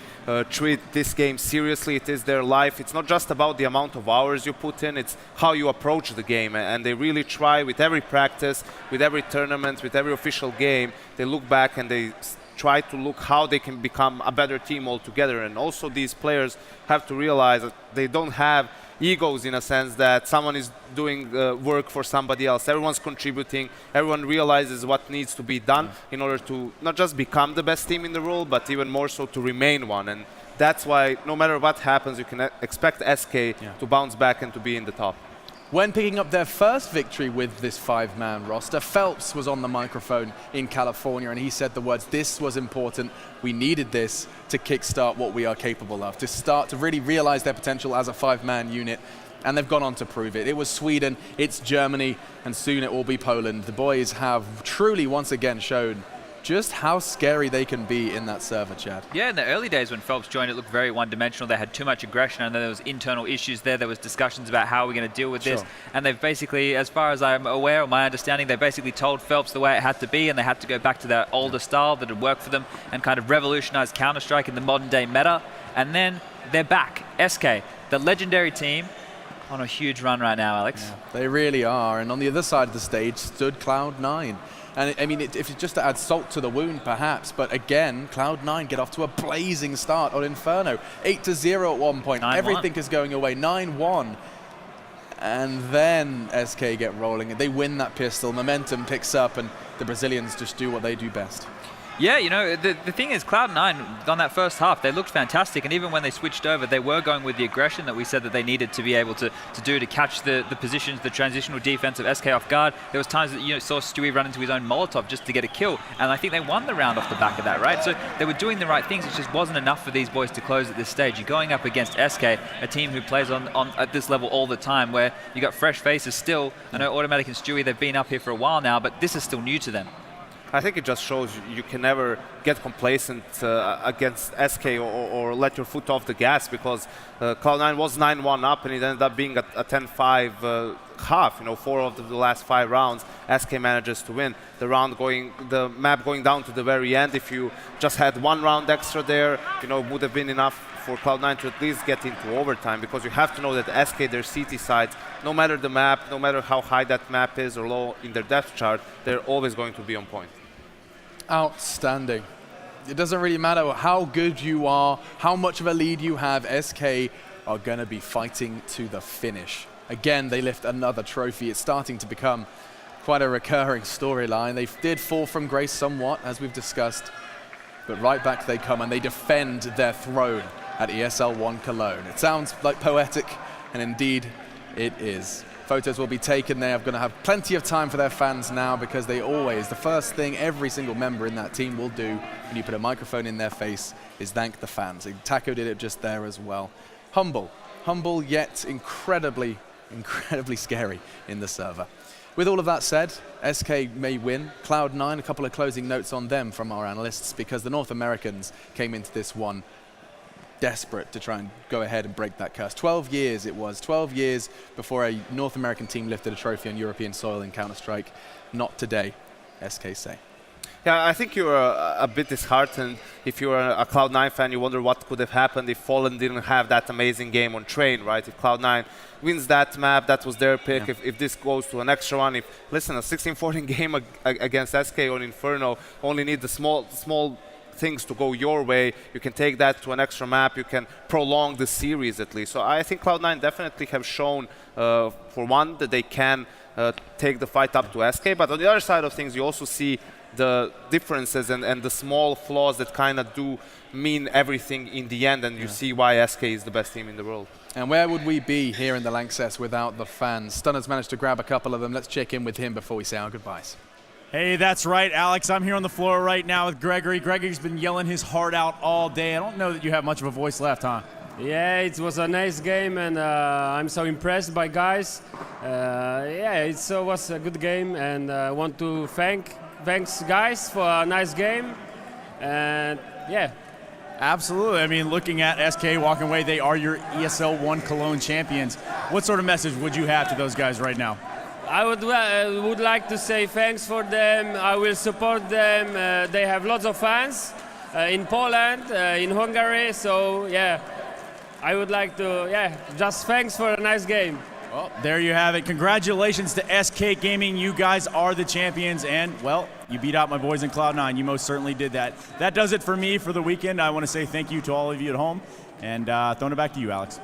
treat this game seriously. It is their life. It's not just about the amount of hours you put in, it's how you approach the game. And they really try with every practice, with every tournament, with every official game. They look back and they try to look how they can become a better team altogether. And also these players have to realize that they don't have egos in a sense that someone is doing work for somebody else. Everyone's contributing. Everyone realizes what needs to be done in order to not just become the best team in the world, but even more so to remain one. And that's why no matter what happens, you can expect SK to bounce back and to be in the top. When picking up their first victory with this 5-man roster, Phelps was on the microphone in California and he said the words, "This was important. We needed this to kickstart what we are capable of, to start to really realize their potential as a 5-man unit." And they've gone on to prove it. It was Sweden, it's Germany, and soon it will be Poland. The boys have truly once again shown just how scary they can be in that server, Chad. Yeah, in the early days when Phelps joined, it looked very one-dimensional. They had too much aggression, and then there was internal issues there. There was discussions about how we're going to deal with this. And they've basically, as far as I'm aware, or my understanding, they basically told Phelps the way it had to be, and they had to go back to their older style that had worked for them and kind of revolutionize Counter-Strike in the modern-day meta. And then they're back. SK, the legendary team, on a huge run right now, Alex. Yeah, they really are. And on the other side of the stage stood Cloud9. And I mean, if it's just to add salt to the wound, perhaps, but again, Cloud9 get off to a blazing start on Inferno. 8-0 at one point. Everything is going away. 9-1. And then SK get rolling. They win that pistol. Momentum picks up, and the Brazilians just do what they do best. Yeah, you know, the thing is, Cloud9, on that first half, they looked fantastic, and even when they switched over, they were going with the aggression that we said that they needed to be able to do to catch the positions, the transitional defense of SK off guard. There was times that you saw Stewie run into his own Molotov just to get a kill, and I think they won the round off the back of that, right? So they were doing the right things. It just wasn't enough for these boys to close at this stage. You're going up against SK, a team who plays on at this level all the time, where you got fresh faces still. I know Automatic and Stewie, they've been up here for a while now, but this is still new to them. I think it just shows you can never get complacent against SK or let your foot off the gas, because Cloud9 was 9-1 up and it ended up being a 10-5 half. You know, 4 of the last 5 rounds, SK manages to win. The map going down to the very end, if you just had 1 round extra there, you know, would have been enough for Cloud9 to at least get into overtime, because you have to know that SK, their CT sides, no matter the map, no matter how high that map is or low in their depth chart, they're always going to be on point. Outstanding. It doesn't really matter how good you are, how much of a lead you have, SK are going to be fighting to the finish. Again, they lift another trophy. It's starting to become quite a recurring storyline. They did fall from grace somewhat, as we've discussed, but right back they come and they defend their throne at ESL 1 Cologne. It sounds like poetic, and indeed it is. Photos will be taken. They are going to have plenty of time for their fans now, because they always, the first thing every single member in that team will do when you put a microphone in their face is thank the fans. Taco did it just there as well. Humble yet incredibly scary in the server. With all of that said, SK may win. Cloud9, a couple of closing notes on them from our analysts, because the North Americans came into this one desperate to try and go ahead and break that curse. 12 years it was. 12 years before a North American team lifted a trophy on European soil in Counter-Strike. Not today, SK say. Yeah, I think you're a bit disheartened. If you're a Cloud9 fan, you wonder what could have happened if Fallen didn't have that amazing game on Train, right? If Cloud9 wins that map, that was their pick. Yeah. If this goes to an extra one, listen, a 16-14 game against SK on Inferno only need the small things to go your way. You can take that to an extra map. You can prolong the series at least. So I think Cloud9 definitely have shown, for one, that they can take the fight up to SK. But on the other side of things, you also see the differences and the small flaws that kind of do mean everything in the end, and you see why SK is the best team in the world. And where would we be here in the Lanxess without the fans? Stunner's managed to grab a couple of them. Let's check in with him before we say our goodbyes. Hey, that's right, Alex. I'm here on the floor right now with Gregory. Gregory's been yelling his heart out all day. I don't know that you have much of a voice left, huh? Yeah, it was a nice game, and I'm so impressed by guys. Yeah, it was a good game, and I want to thanks guys for a nice game, and yeah. Absolutely. I mean, looking at SK walking away, they are your ESL 1 Cologne champions. What sort of message would you have to those guys right now? I would like to say thanks for them. I will support them. They have lots of fans in Poland, in Hungary, so yeah. I would like to, just thanks for a nice game. Well, there you have it. Congratulations to SK Gaming. You guys are the champions, and, well, you beat out my boys in Cloud9. You most certainly did that. That does it for me for the weekend. I want to say thank you to all of you at home, and throwing it back to you, Alex.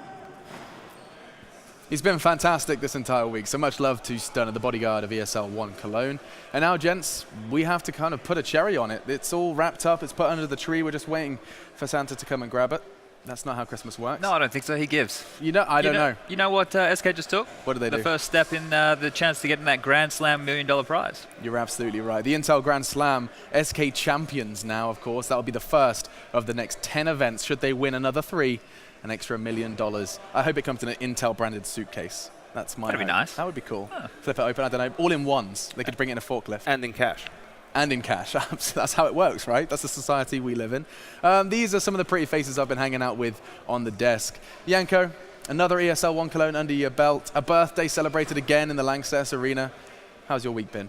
He's been fantastic this entire week. So much love to Stunner, the bodyguard of ESL 1 Cologne. And now, gents, we have to kind of put a cherry on it. It's all wrapped up. It's put under the tree. We're just waiting for Santa to come and grab it. That's not how Christmas works. No, I don't think so. He gives. I don't know. You know what SK just took? What did they do? The first step in the chance to get in that Grand Slam $1 million prize. You're absolutely right. The Intel Grand Slam, SK champions now, of course. That will be the first of the next 10 events. Should they win another 3, an extra $1 million. I hope it comes in an Intel-branded suitcase. That's my That'd be nice. That would be cool. Huh. Flip it open, I don't know, all in ones. They could bring it in a forklift. And in cash. And in cash. That's how it works, right? That's the society we live in. These are some of the pretty faces I've been hanging out with on the desk. Janko, another ESL 1 Cologne under your belt. A birthday celebrated again in the Lanxess Arena. How's your week been?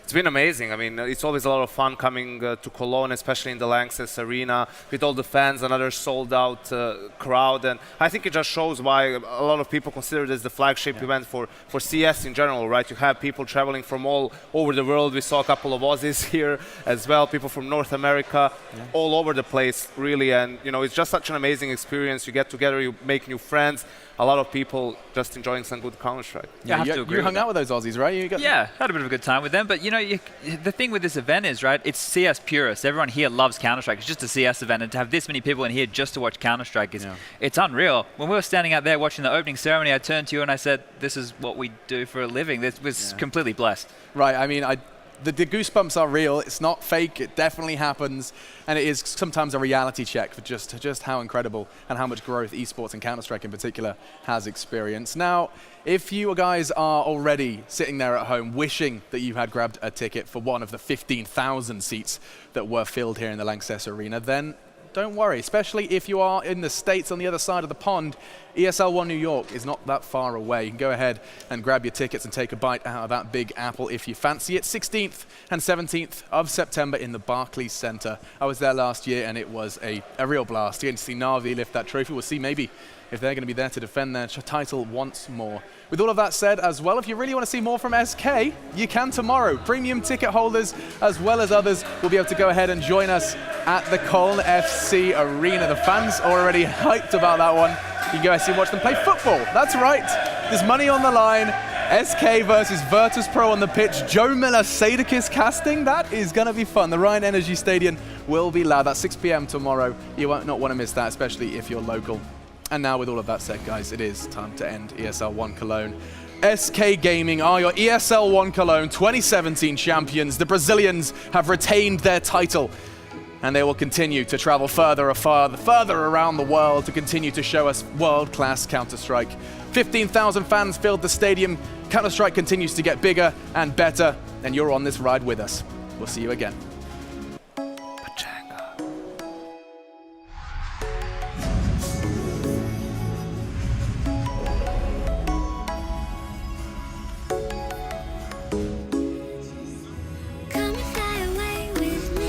It's been amazing. I mean, it's always a lot of fun coming to Cologne, especially in the Lanxess Arena, with all the fans, another sold-out crowd. And I think it just shows why a lot of people consider this the flagship event for CS in general, right? You have people traveling from all over the world. We saw a couple of Aussies here as well, people from North America, all over the place, really. And, it's just such an amazing experience. You get together, you make new friends. A lot of people just enjoying some good Counter-Strike. Yeah, you hung out with those Aussies, right? Had a bit of a good time with them. But, the thing with this event is, right, it's CS purists. Everyone here loves Counter-Strike. It's just a CS event. And to have this many people in here just to watch Counter-Strike, it's unreal. When we were standing out there watching the opening ceremony, I turned to you and I said, this is what we do for a living. This was completely blessed. Right, I mean, the goosebumps are real. It's not fake. It definitely happens. And it is sometimes a reality check for just how incredible and how much growth esports and Counter-Strike in particular has experienced. Now, if you guys are already sitting there at home wishing that you had grabbed a ticket for one of the 15,000 seats that were filled here in the Lanxess Arena, then don't worry, especially if you are in the States on the other side of the pond. ESL 1 New York is not that far away. You can go ahead and grab your tickets and take a bite out of that big apple if you fancy it. 16th and 17th of September in the Barclays Center. I was there last year and it was a real blast. You're going to see Na'Vi lift that trophy. We'll see maybe if they're going to be there to defend their title once more. With all of that said as well, if you really want to see more from SK, you can tomorrow. Premium ticket holders as well as others will be able to go ahead and join us at the Cologne FC Arena. The fans are already hyped about that one. You can go and watch them play football. That's right. There's money on the line. SK versus Virtus Pro on the pitch. Joe Miller, Sadakis casting. That is going to be fun. The Ryan Energy Stadium will be loud. That's 6 p.m. tomorrow. You won't not want to miss that, especially if you're local. And now with all of that said, guys, it is time to end ESL 1 Cologne. SK Gaming are your ESL 1 Cologne 2017 champions. The Brazilians have retained their title, and they will continue to travel further around the world to continue to show us world-class Counter-Strike. 15,000 fans filled the stadium. Counter-Strike continues to get bigger and better, and you're on this ride with us. We'll see you again. Come and fly away with me.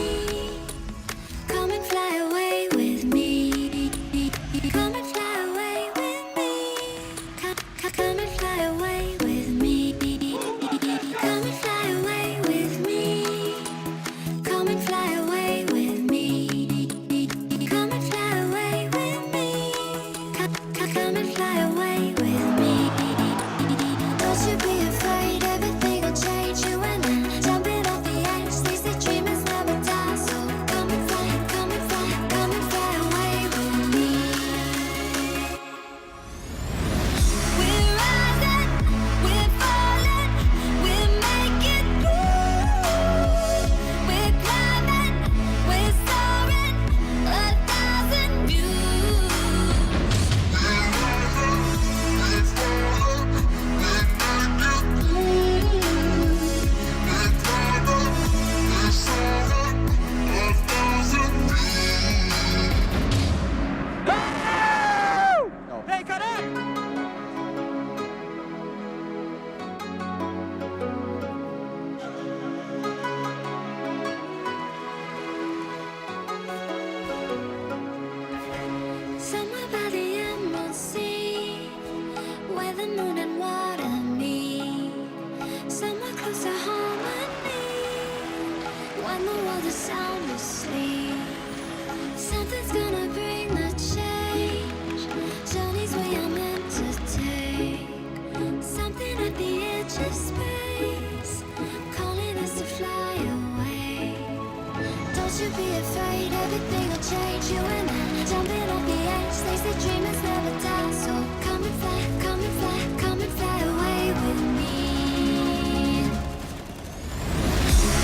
be afraid, everything will change. You and I, jumping off the edge. They say dreamers never die. So come and fly, come and fly, come and fly away with me.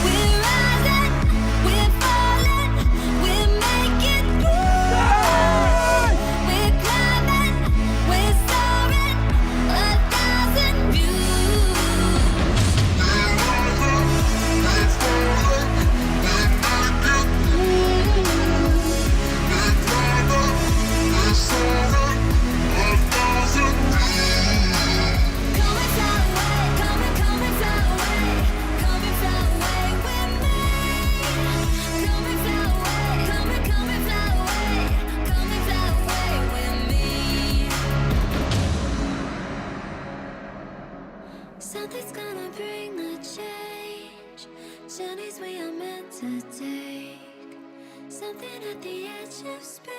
We're rising, we're falling, we're making through. We're climbing, we're soaring, 1,000 views. We're rising, we're falling, we're making through. We're climbing, we're soaring, 1,000 views. Come and fly away, come and fly away, come and fly away with me. Come and fly away, come and fly away, come and fly away with me. Something's gonna bring the change. Journeys we are meant to take. Something at the edge of space.